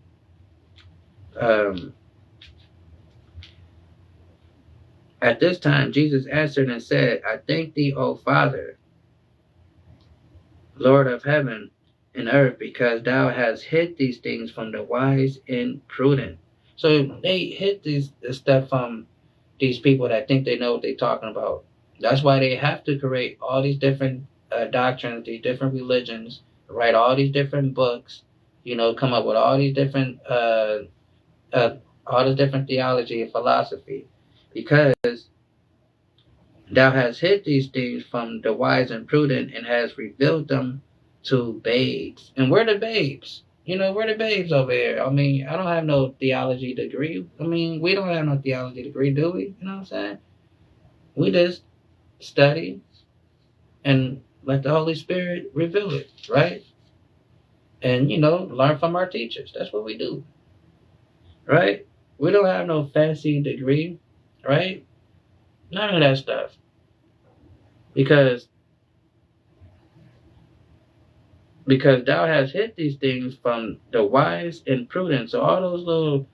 At this time, Jesus answered and said, I thank thee, O Father, Lord of heaven and earth, because thou hast hid these things from the wise and prudent. So they hid this stuff from these people that think they know what they're talking about. That's why they have to create all these different doctrines, these different religions, write all these different books, come up with all these different theology and philosophy, because thou hast hid these things from the wise and prudent and has revealed them to babes. And we're the babes. We're the babes over here. I mean, I don't have no theology degree. I mean, we don't have no theology degree, do we? You know what I'm saying? We just study and let the Holy Spirit reveal it, right? And, learn from our teachers. That's what we do, right? We don't have no fancy degree, right? None of that stuff. Because thou hast hid these things from the wise and prudent. So all those little,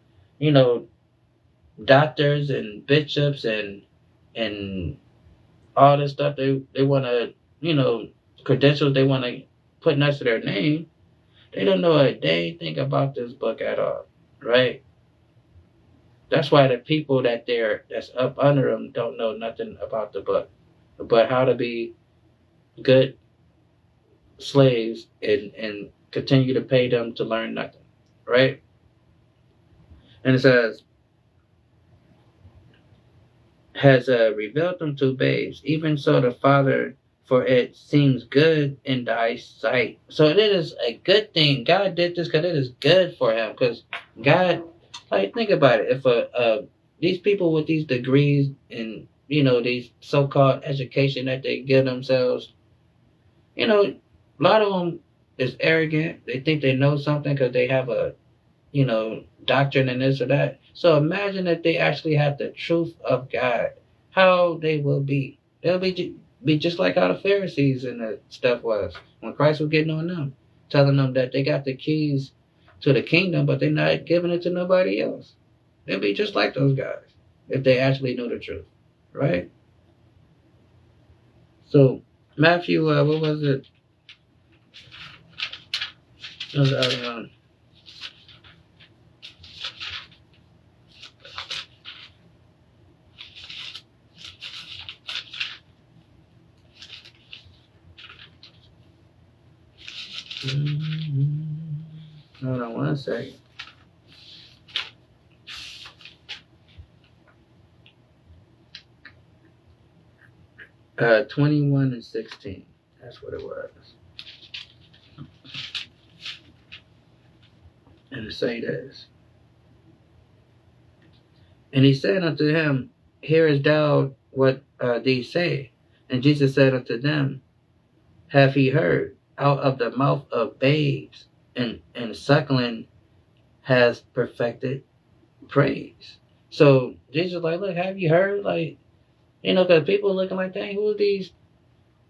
doctors and bishops and all this stuff they want to, credentials they want to put next to their name, they don't know a dang thing about this book at all, right? That's why the people that's up under them don't know nothing about the book, but how to be good slaves and continue to pay them to learn nothing, right? And it says, has revealed them to babes, even so the Father, for it seems good in thy sight. So it is a good thing. God did this because it is good for him. Because God, think about it. If these people with these degrees and, these so-called education that they give themselves, a lot of them is arrogant. They think they know something because they have a, doctrine and this or that. So imagine if they actually have the truth of God, how they will be. They'll be just like how the Pharisees and the stuff was when Christ was getting on them, telling them that they got the keys to the kingdom, but they're not giving it to nobody else. They'll be just like those guys if they actually knew the truth, right? So Matthew, what was it? What was the other one? Hold on one second. Uh, 21 and 16. That's what it was. And it say this. And he said unto him, hearest thou what these say? And Jesus said unto them, have he heard? Out of the mouth of babes and suckling has perfected praise. So Jesus like, look, have you heard? Because people looking like, dang, who are these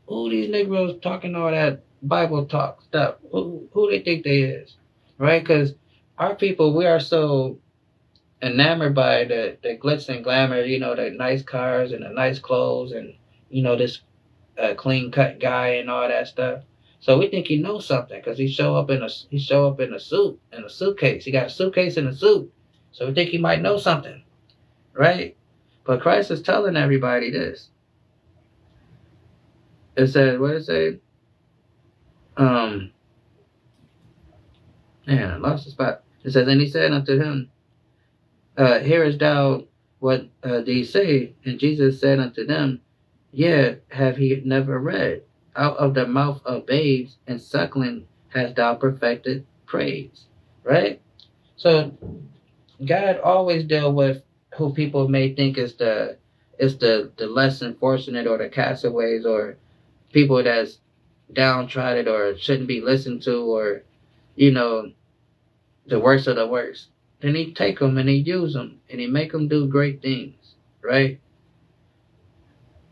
who these Negroes talking all that Bible talk stuff? Who they think they is, right? Because our people, we are so enamored by the glitz and glamour, the nice cars and the nice clothes and this clean cut guy and all that stuff. So we think he knows something because he show up in a suit, in a suitcase. He got a suitcase and a suit, so we think he might know something, right? But Christ is telling everybody this. It says, what it say? Man, I lost the spot. It says, and he said unto him, hearest thou what these say? And Jesus said unto them, yeah, have he never read? Out of the mouth of babes and suckling hast thou perfected praise. Right? So God always deal with who people may think is the less unfortunate or the castaways or people that's downtrodden or shouldn't be listened to or the worst of the worst. Then he take them and he use them and he make them do great things, right?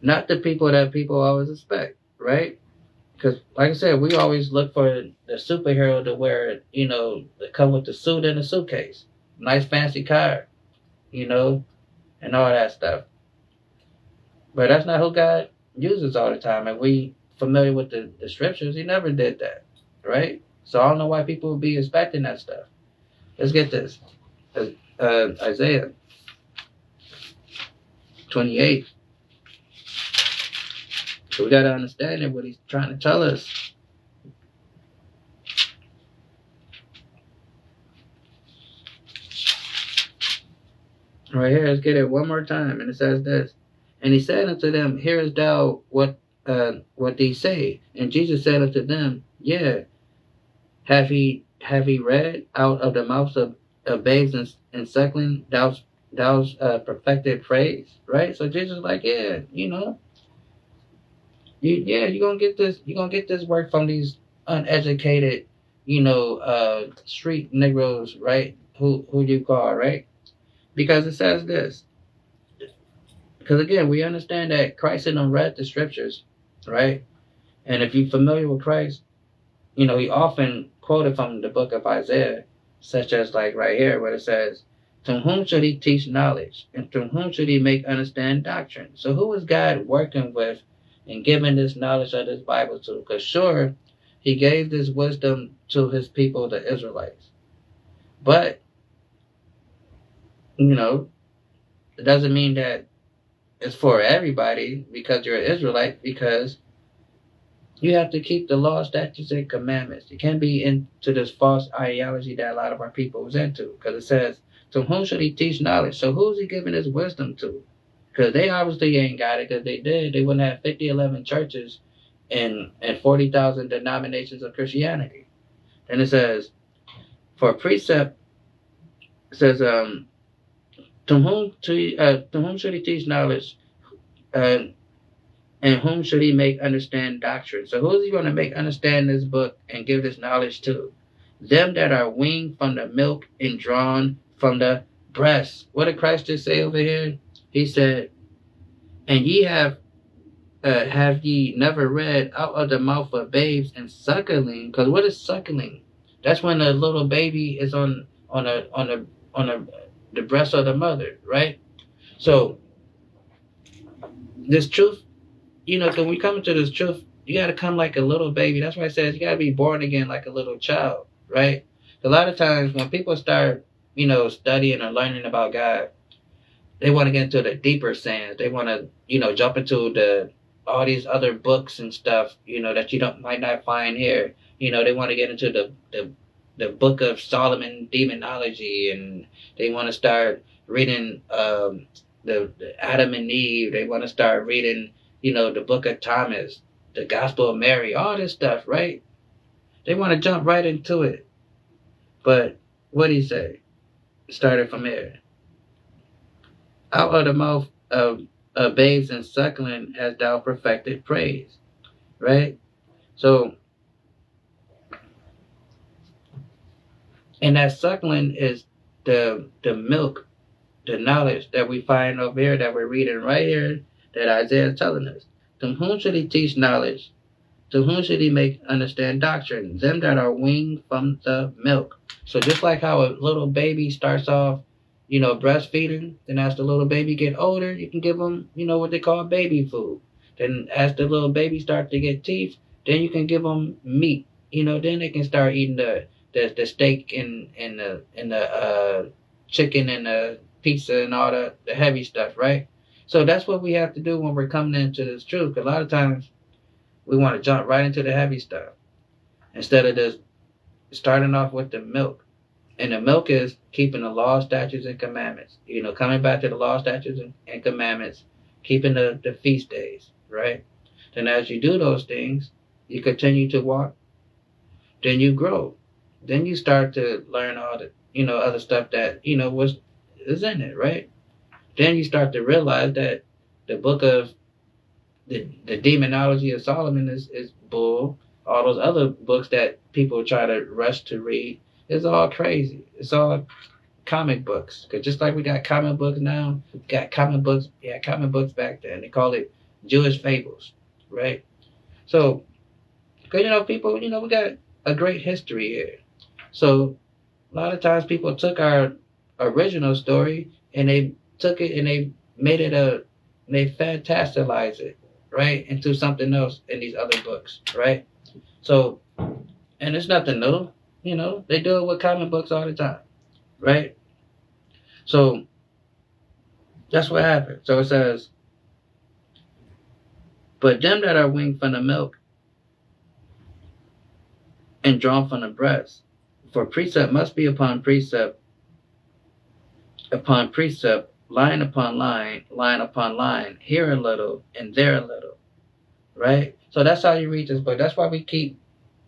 Not the people that people always expect, right? Because, like I said, we always look for the superhero to wear, to come with the suit and the suitcase, nice fancy car, and all that stuff. But that's not who God uses all the time. And we familiar with the scriptures, he never did that, right? So I don't know why people would be expecting that stuff. Let's get this. Isaiah 28. So we got to understand what he's trying to tell us. Right here, let's get it one more time. And it says this. And he said unto them, hearest thou what these say? And Jesus said unto them, yeah, have he read out of the mouths of babes and suckling thou's perfected praise? Right? So Jesus is like, yeah, you're gonna get this work from these uneducated, street Negroes, right? Who you call, right? Because it says this. Because again, we understand that Christ and them read the scriptures, right? And if you're familiar with Christ, he often quoted from the book of Isaiah, such as like right here where it says, to whom should he teach knowledge? And to whom should he make understand doctrine? So who is God working with and giving this knowledge of this Bible to? Because sure, he gave this wisdom to his people, the Israelites. But, it doesn't mean that it's for everybody because you're an Israelite, because you have to keep the law, statutes, and commandments. You can't be into this false ideology that a lot of our people was into. Because it says, to whom should he teach knowledge? So who's he giving his wisdom to? Because they obviously ain't got it. Because they did, they wouldn't have 50-11 churches and 40,000 denominations of Christianity. Then it says, for precept, it says, to whom should he teach knowledge? And whom should he make understand doctrine? So who is he going to make understand this book and give this knowledge to? Them that are weaned from the milk and drawn from the breast. What did Christ just say over here? He said, and ye have ye never read out of the mouth of babes and suckling? Because what is suckling? That's when the little baby is on the breast of the mother, right? So this truth, when we come into this truth, you got to come like a little baby. That's why it says you got to be born again like a little child, right? A lot of times when people start, studying or learning about God, they want to get into the deeper sense. They want to, jump into all these other books and stuff, that you might not find here. They want to get into the book of Solomon demonology, and they want to start reading the Adam and Eve. They want to start reading, the book of Thomas, the Gospel of Mary, all this stuff, right? They want to jump right into it. But what did he say? Started from here. Out of the mouth of babes and suckling hast thou perfected praise, right? So, and that suckling is the milk, the knowledge that we find over here, that we're reading right here, that Isaiah is telling us. To whom should he teach knowledge? To whom should he make understand doctrine? Them that are weaned from the milk. So just like how a little baby starts off, breastfeeding, then as the little baby get older, you can give them, what they call baby food. Then as the little baby starts to get teeth, then you can give them meat. Then they can start eating the steak and the chicken and the pizza and all the heavy stuff, right? So that's what we have to do when we're coming into this truth. 'Cause a lot of times we want to jump right into the heavy stuff instead of just starting off with the milk. And the milk is keeping the law, statutes, and commandments. Coming back to the law, statutes, and commandments, keeping the feast days, right? Then as you do those things, you continue to walk, then you grow. Then you start to learn all the, other stuff that, is in it, right? Then you start to realize that the book of the demonology of Solomon is bull. All those other books that people try to rush to read is all crazy. It's all comic books. Because just like we got comic books now, we got comic books back then. They call it Jewish fables, right? So, because, people, we got a great history here. So, a lot of times people took our original story and they took it and they made it they fantasticized it, right, into something else in these other books, right? So, and it's nothing new, they do it with comic books all the time, right? So, that's what happened. So it says, but them that are weaned from the milk and drawn from the breast, for precept must be upon precept, line upon line upon line, here a little and there a little, right? So that's how you read this book. That's why we keep,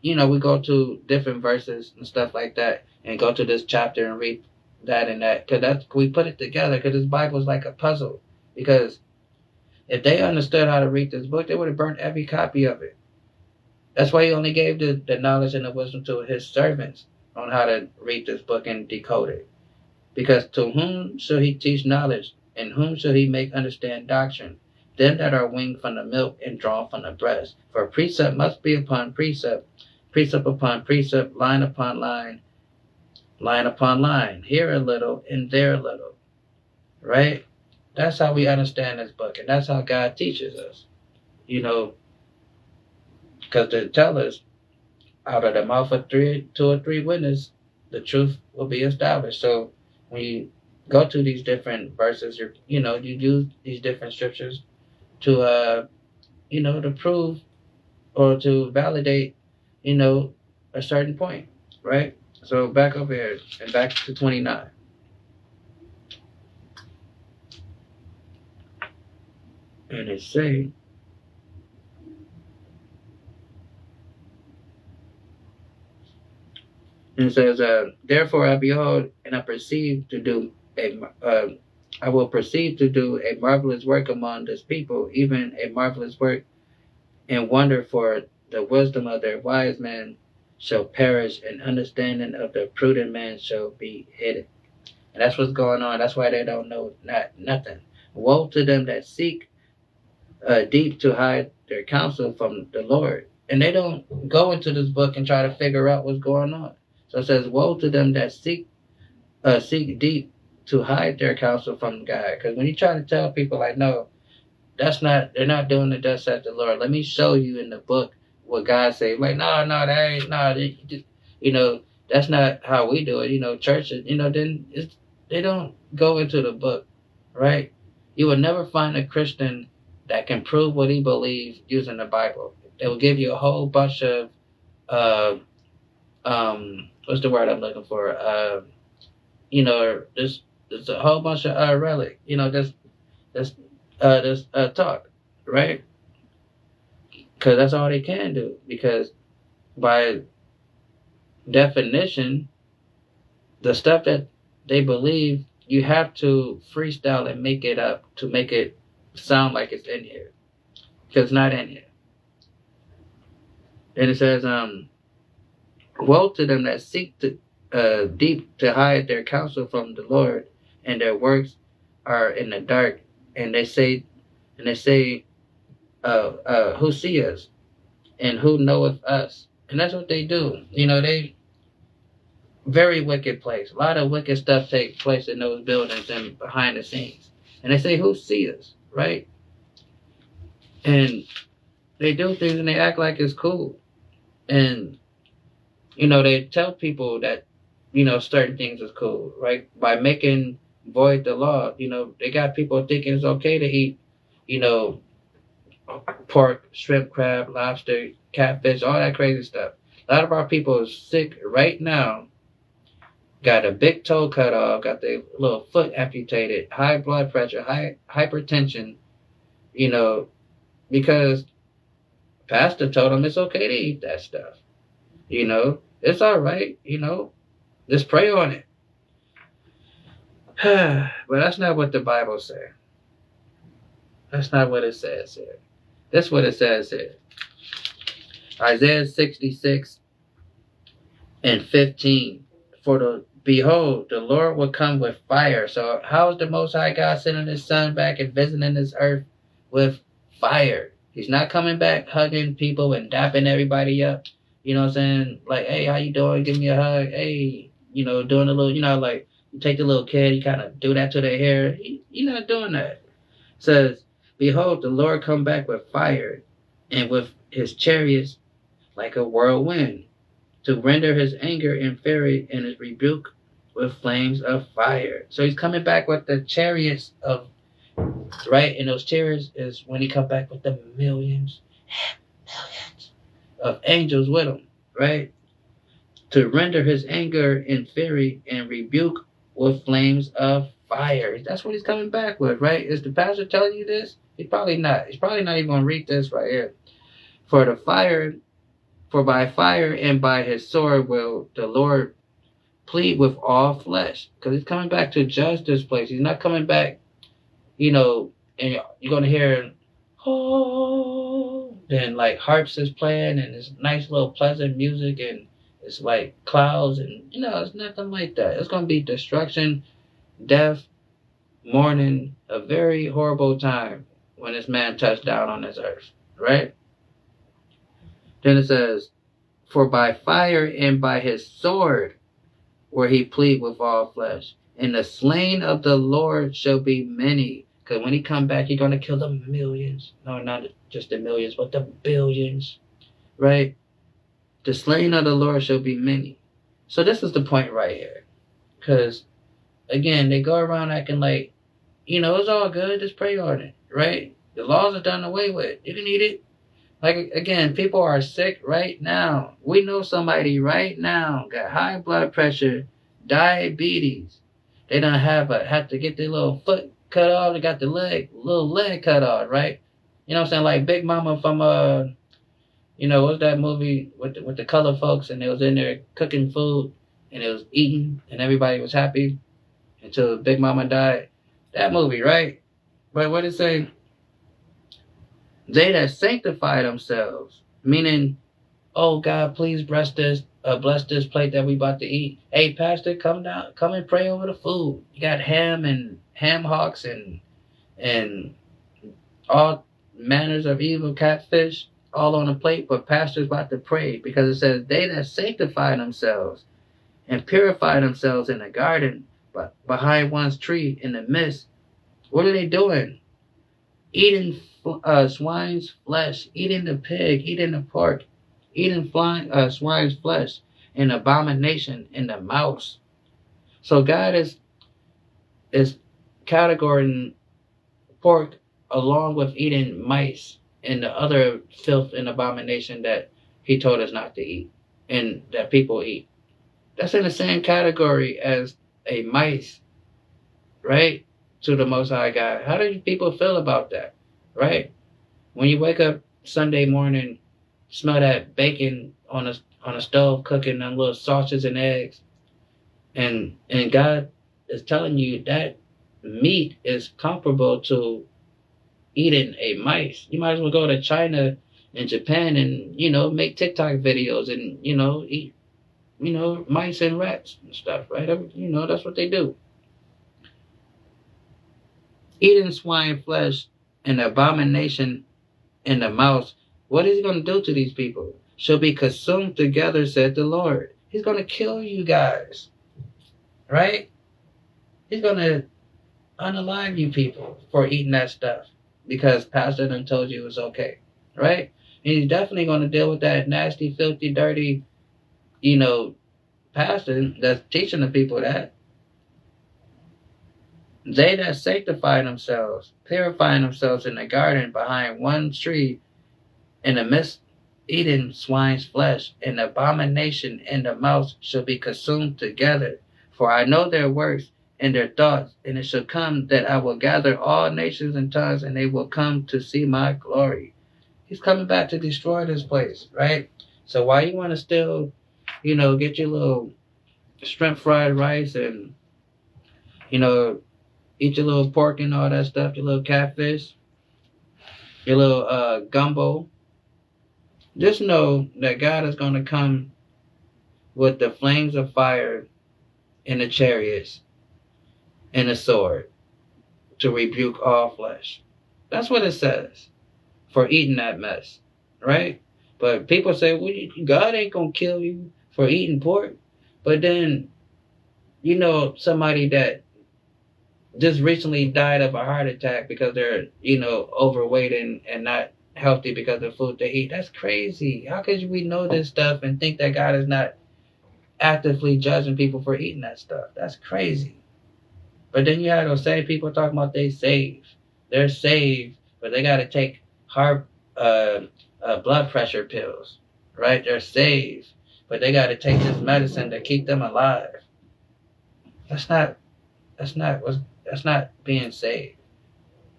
we go to different verses and stuff like that and go to this chapter and read that and that. Because we put it together because this Bible is like a puzzle. Because if they understood how to read this book, they would have burnt every copy of it. That's why he only gave the knowledge and the wisdom to his servants on how to read this book and decode it. Because to whom shall he teach knowledge, and whom shall he make understand doctrine? Them that are weaned from the milk and drawn from the breast. For precept must be upon precept, precept upon precept, line upon line upon line, here a little and there a little. Right? That's how we understand this book, and that's how God teaches us. Because to tell us, out of the mouth of two or three witnesses, the truth will be established. So when you go to these different verses, you use these different scriptures to, to prove or to validate, a certain point, right? So back over here and back to 29. And it say, and it says, therefore I behold and I perceive to do I will perceive to do a marvelous work among this people, even a marvelous work and wonder, for the wisdom of their wise men shall perish, and understanding of the prudent man shall be hidden. And that's what's going on. That's why they don't know nothing. Woe to them that seek deep to hide their counsel from the Lord. And they don't go into this book and try to figure out what's going on. So it says, woe to them that seek deep to hide their counsel from God. Because when you try to tell people, like, no, they're not doing it, thus saith the Lord. Let me show you in the book what God said. Like, that's not how we do it. Churches, then they don't go into the book, right? You will never find a Christian that can prove what he believes using the Bible. They will give you a whole bunch of, what's the word I'm looking for? There's a whole bunch of relic, this talk, right? Because that's all they can do. Because by definition, the stuff that they believe, you have to freestyle and make it up to make it sound like it's in here. Because it's not in here. And it says, woe to them that seek to deep to hide their counsel from the Lord, and their works are in the dark. And they say, who see us and who knoweth us. And that's what they do. They very wicked place. A lot of wicked stuff takes place in those buildings and behind the scenes. And they say, who see us, right? And they do things and they act like it's cool. And, they tell people that, certain things is cool, right? By making void the law, they got people thinking it's okay to eat, pork, shrimp, crab, lobster, catfish, all that crazy stuff. A lot of our people is sick right now, got a big toe cut off, got their little foot amputated, high blood pressure, high hypertension, because pastor told them it's okay to eat that stuff. It's all right, just pray on it. But that's not what the Bible says. That's not what it says here. That's what it says here. Isaiah 66:15. Behold, the Lord will come with fire. So how is the Most High God sending his son back and visiting this earth with fire? He's not coming back hugging people and dapping everybody up. You know what I'm saying? Like, hey, how you doing? Give me a hug. Hey, doing a little, like you take the little kid, you kind of do that to their hair. You're not doing that. It says, behold, the Lord come back with fire and with his chariots like a whirlwind, to render his anger and fury and his rebuke with flames of fire. So he's coming back with the chariots of, right? And those chariots is when he come back with the millions of angels with him, right? To render his anger and fury and rebuke with flames of fire. That's what he's coming back with, right? Is the pastor telling you this? He's probably not. He's probably not even going to read this right here. For by fire and by his sword will the Lord plead with all flesh. Because he's coming back to judge this place. He's not coming back, and you're going to hear, oh, then like harps is playing and it's nice little pleasant music and it's like clouds and, it's nothing like that. It's going to be destruction, death, mourning, a very horrible time when this man touched down on this earth, right? Then it says, for by fire and by his sword will he plead with all flesh. And the slain of the Lord shall be many. Because when he come back, he's going to kill the millions. No, not just the millions, but the billions. Right? The slain of the Lord shall be many. So this is the point right here. Because, again, they go around acting like, it's all good. Just pray on it. Right? The laws are done away with. You can eat it. Like, again, people are sick right now. We know somebody right now got high blood pressure, diabetes. They don't have to get their little foot cut off. They got the little leg cut off, right? You know what I'm saying? Like Big Mama from, what's that movie with the color folks, and they was in there cooking food, and it was eating, and everybody was happy until Big Mama died. That movie, right? But what it say? They that sanctify themselves, meaning, oh God, please bless this plate that we about to eat. Hey, pastor, come and pray over the food. You got ham and ham hocks and all manners of evil catfish all on a plate, but pastor's about to pray because it says they that sanctify themselves and purify themselves in the garden, but behind one's tree in the midst. What are they doing? Eating swine's flesh, eating the pig, eating the pork, eating swine's flesh, an abomination in the mouse. So God is categorizing pork along with eating mice and the other filth and abomination that he told us not to eat and that people eat. That's in the same category as a mice, right? To the Most High God. How do people feel about that? Right? When you wake up Sunday morning, smell that bacon on a stove cooking them little sausages and eggs, and God is telling you that meat is comparable to eating a mice. You might as well go to China and Japan and make TikTok videos and eat mice and rats and stuff, right? That's what they do. Eating swine flesh, an abomination and the mouse, what is he going to do to these people? Shall be consumed together, said the Lord. He's going to kill you guys. Right? He's going to unalive you people for eating that stuff because Pastor done told you it was okay. Right? And he's definitely going to deal with that nasty, filthy, dirty, pastor that's teaching the people that. They that sanctify themselves, purifying themselves in the garden behind one tree, in the midst eating swine's flesh, and abomination and the mouse shall be consumed together. For I know their works and their thoughts, and it shall come that I will gather all nations and tongues, and they will come to see my glory. He's coming back to destroy this place, right? So why you want to still, get your little shrimp fried rice and, eat your little pork and all that stuff, your little catfish, your little gumbo. Just know that God is going to come with the flames of fire and the chariots and the sword to rebuke all flesh. That's what it says for eating that mess, right? But people say, well, God ain't going to kill you for eating pork. But then, somebody that just recently died of a heart attack because they're, overweight and not healthy because of the food they eat. That's crazy. How could we know this stuff and think that God is not actively judging people for eating that stuff? That's crazy. But then you have those same people talking about they saved. They're saved, but they got to take blood pressure pills, right? They're saved, but they got to take this medicine to keep them alive. That's not being saved,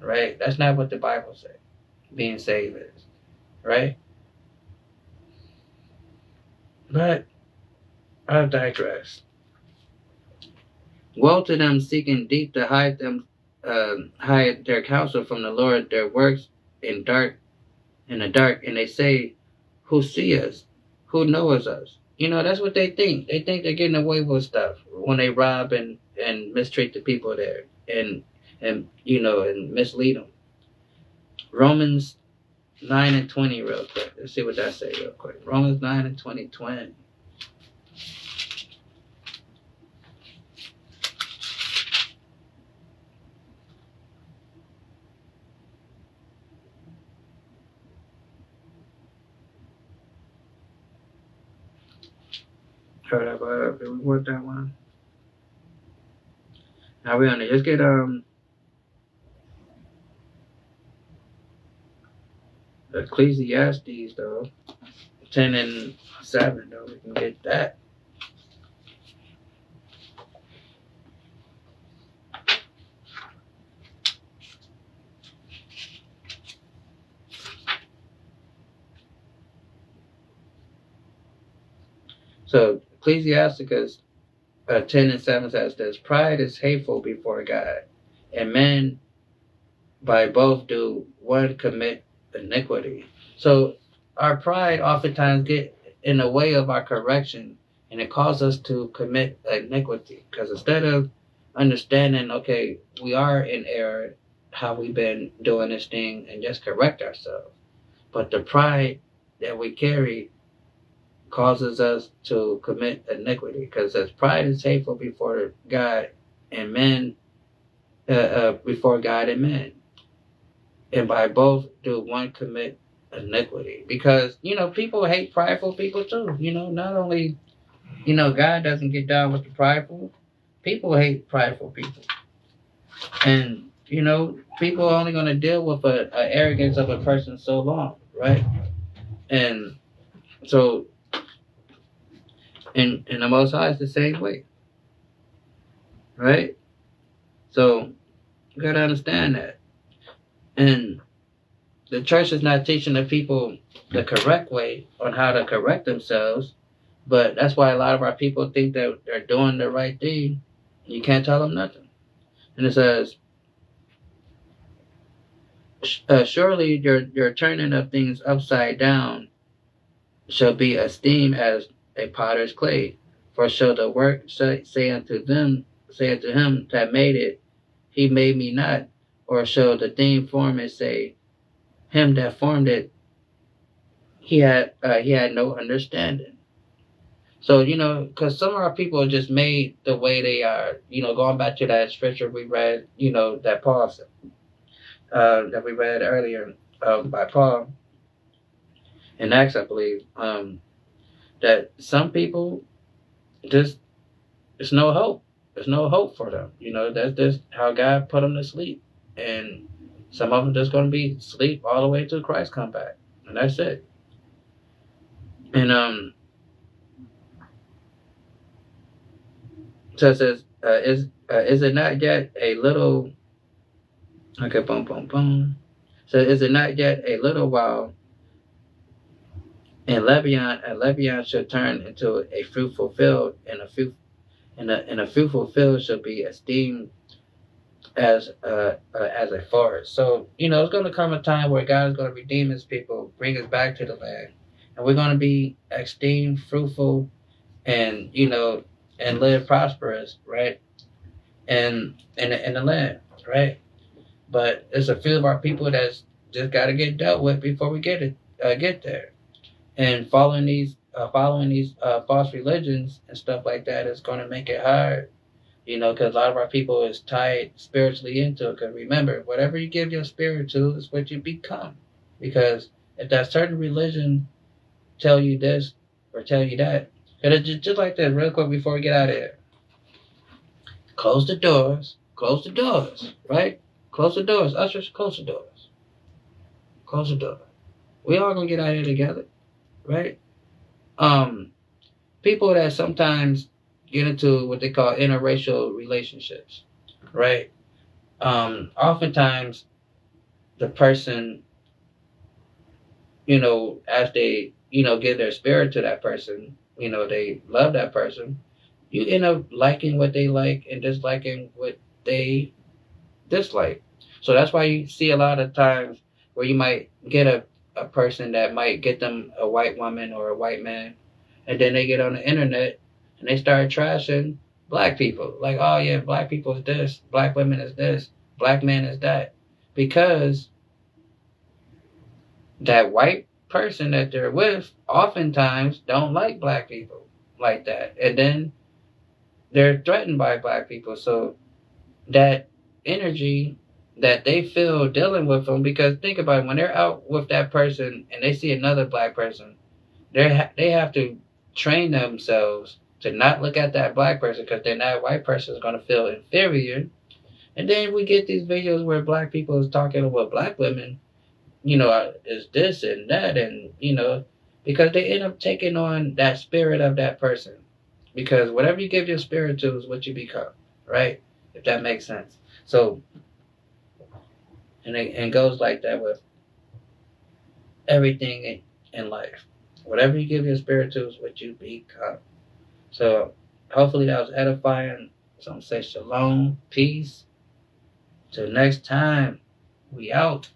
right? That's not what the Bible says being saved is, right? But I digress. Woe to them seeking deep to hide their counsel from the Lord, their works in the dark, and they say, who see us? Who knows us? That's what they think. They think they're getting away with stuff when they rob and mistreat the people there and mislead them. Romans 9 and 20 real quick. Let's see what that say real quick. Romans 9 and 20. Heard about it. Did we work that one? Now we're on it. Let's get Ecclesiastes though. 10 and 7 though. We can get that. So Ecclesiasticus 10 and 7 says this: pride is hateful before God, and men by both do one commit iniquity. So our pride oftentimes get in the way of our correction, and it causes us to commit iniquity. Because instead of understanding, okay, we are in error, how we've been doing this thing, and just correct ourselves. But the pride that we carry causes us to commit iniquity, because as pride is hateful before God and men, before God and men, and by both do one commit iniquity. Because people hate prideful people too. Not only God doesn't get down with the prideful, people hate prideful people, and people are only going to deal with a arrogance of a person so long, right? And so. And the Most High is the same way, right? So you got to understand that. And the church is not teaching the people the correct way on how to correct themselves, but that's why a lot of our people think that they're doing the right thing. You can't tell them nothing. And it says, surely your turning of things upside down shall be esteemed as a potter's clay. For shall the work say unto him that made it, he made me not? Or shall the thing formed and say, him that formed it, he had no understanding. So, because some of our people are just made the way they are, going back to that scripture we read, that Paul said, that we read earlier by Paul in Acts, I believe, that some people just, there's no hope. There's no hope for them. That's just how God put them to sleep. And some of them just going to be asleep all the way till Christ come back. And that's it. And, so it says, is it not yet a little, okay, boom, boom, boom. So is it not yet a little while, and Lebanon shall turn into a fruitful field, and a fruitful field shall be esteemed as a forest. So it's going to come a time where God is going to redeem His people, bring us back to the land, and we're going to be esteemed, fruitful, and and live prosperous, right? And in the land, right? But there's a few of our people that's just got to get dealt with before we get there. And following these false religions and stuff like that is going to make it hard, because a lot of our people is tied spiritually into it. Because remember, whatever you give your spirit to is what you become. Because if that certain religion tell you this or tell you that, and it's just like this, real quick before we get out of here. Close the doors, right? Close the doors, ushers, close the doors. Close the door. We all gonna get out of here together, right? People that sometimes get into what they call interracial relationships, right? Oftentimes the person, as they, give their spirit to that person, they love that person, you end up liking what they like and disliking what they dislike. So that's why you see a lot of times where you might get a person that might get them a white woman or a white man, and then they get on the internet and they start trashing black people. Like, oh yeah, black people is this, black women is this, black man is that. Because that white person that they're with oftentimes don't like black people like that. And then they're threatened by black people. So that energy that they feel dealing with them, because think about it, when they're out with that person and they see another black person, they have to train themselves to not look at that black person, because then that white person is going to feel inferior. And then we get these videos where black people is talking about black women, is this and that, and because they end up taking on that spirit of that person. Because whatever you give your spirit to is what you become, right? If that makes sense. So, and it goes like that with everything in life. Whatever you give your spirit to is what you become. So, hopefully that was edifying. So I'm going to say shalom, peace. Till next time, we out.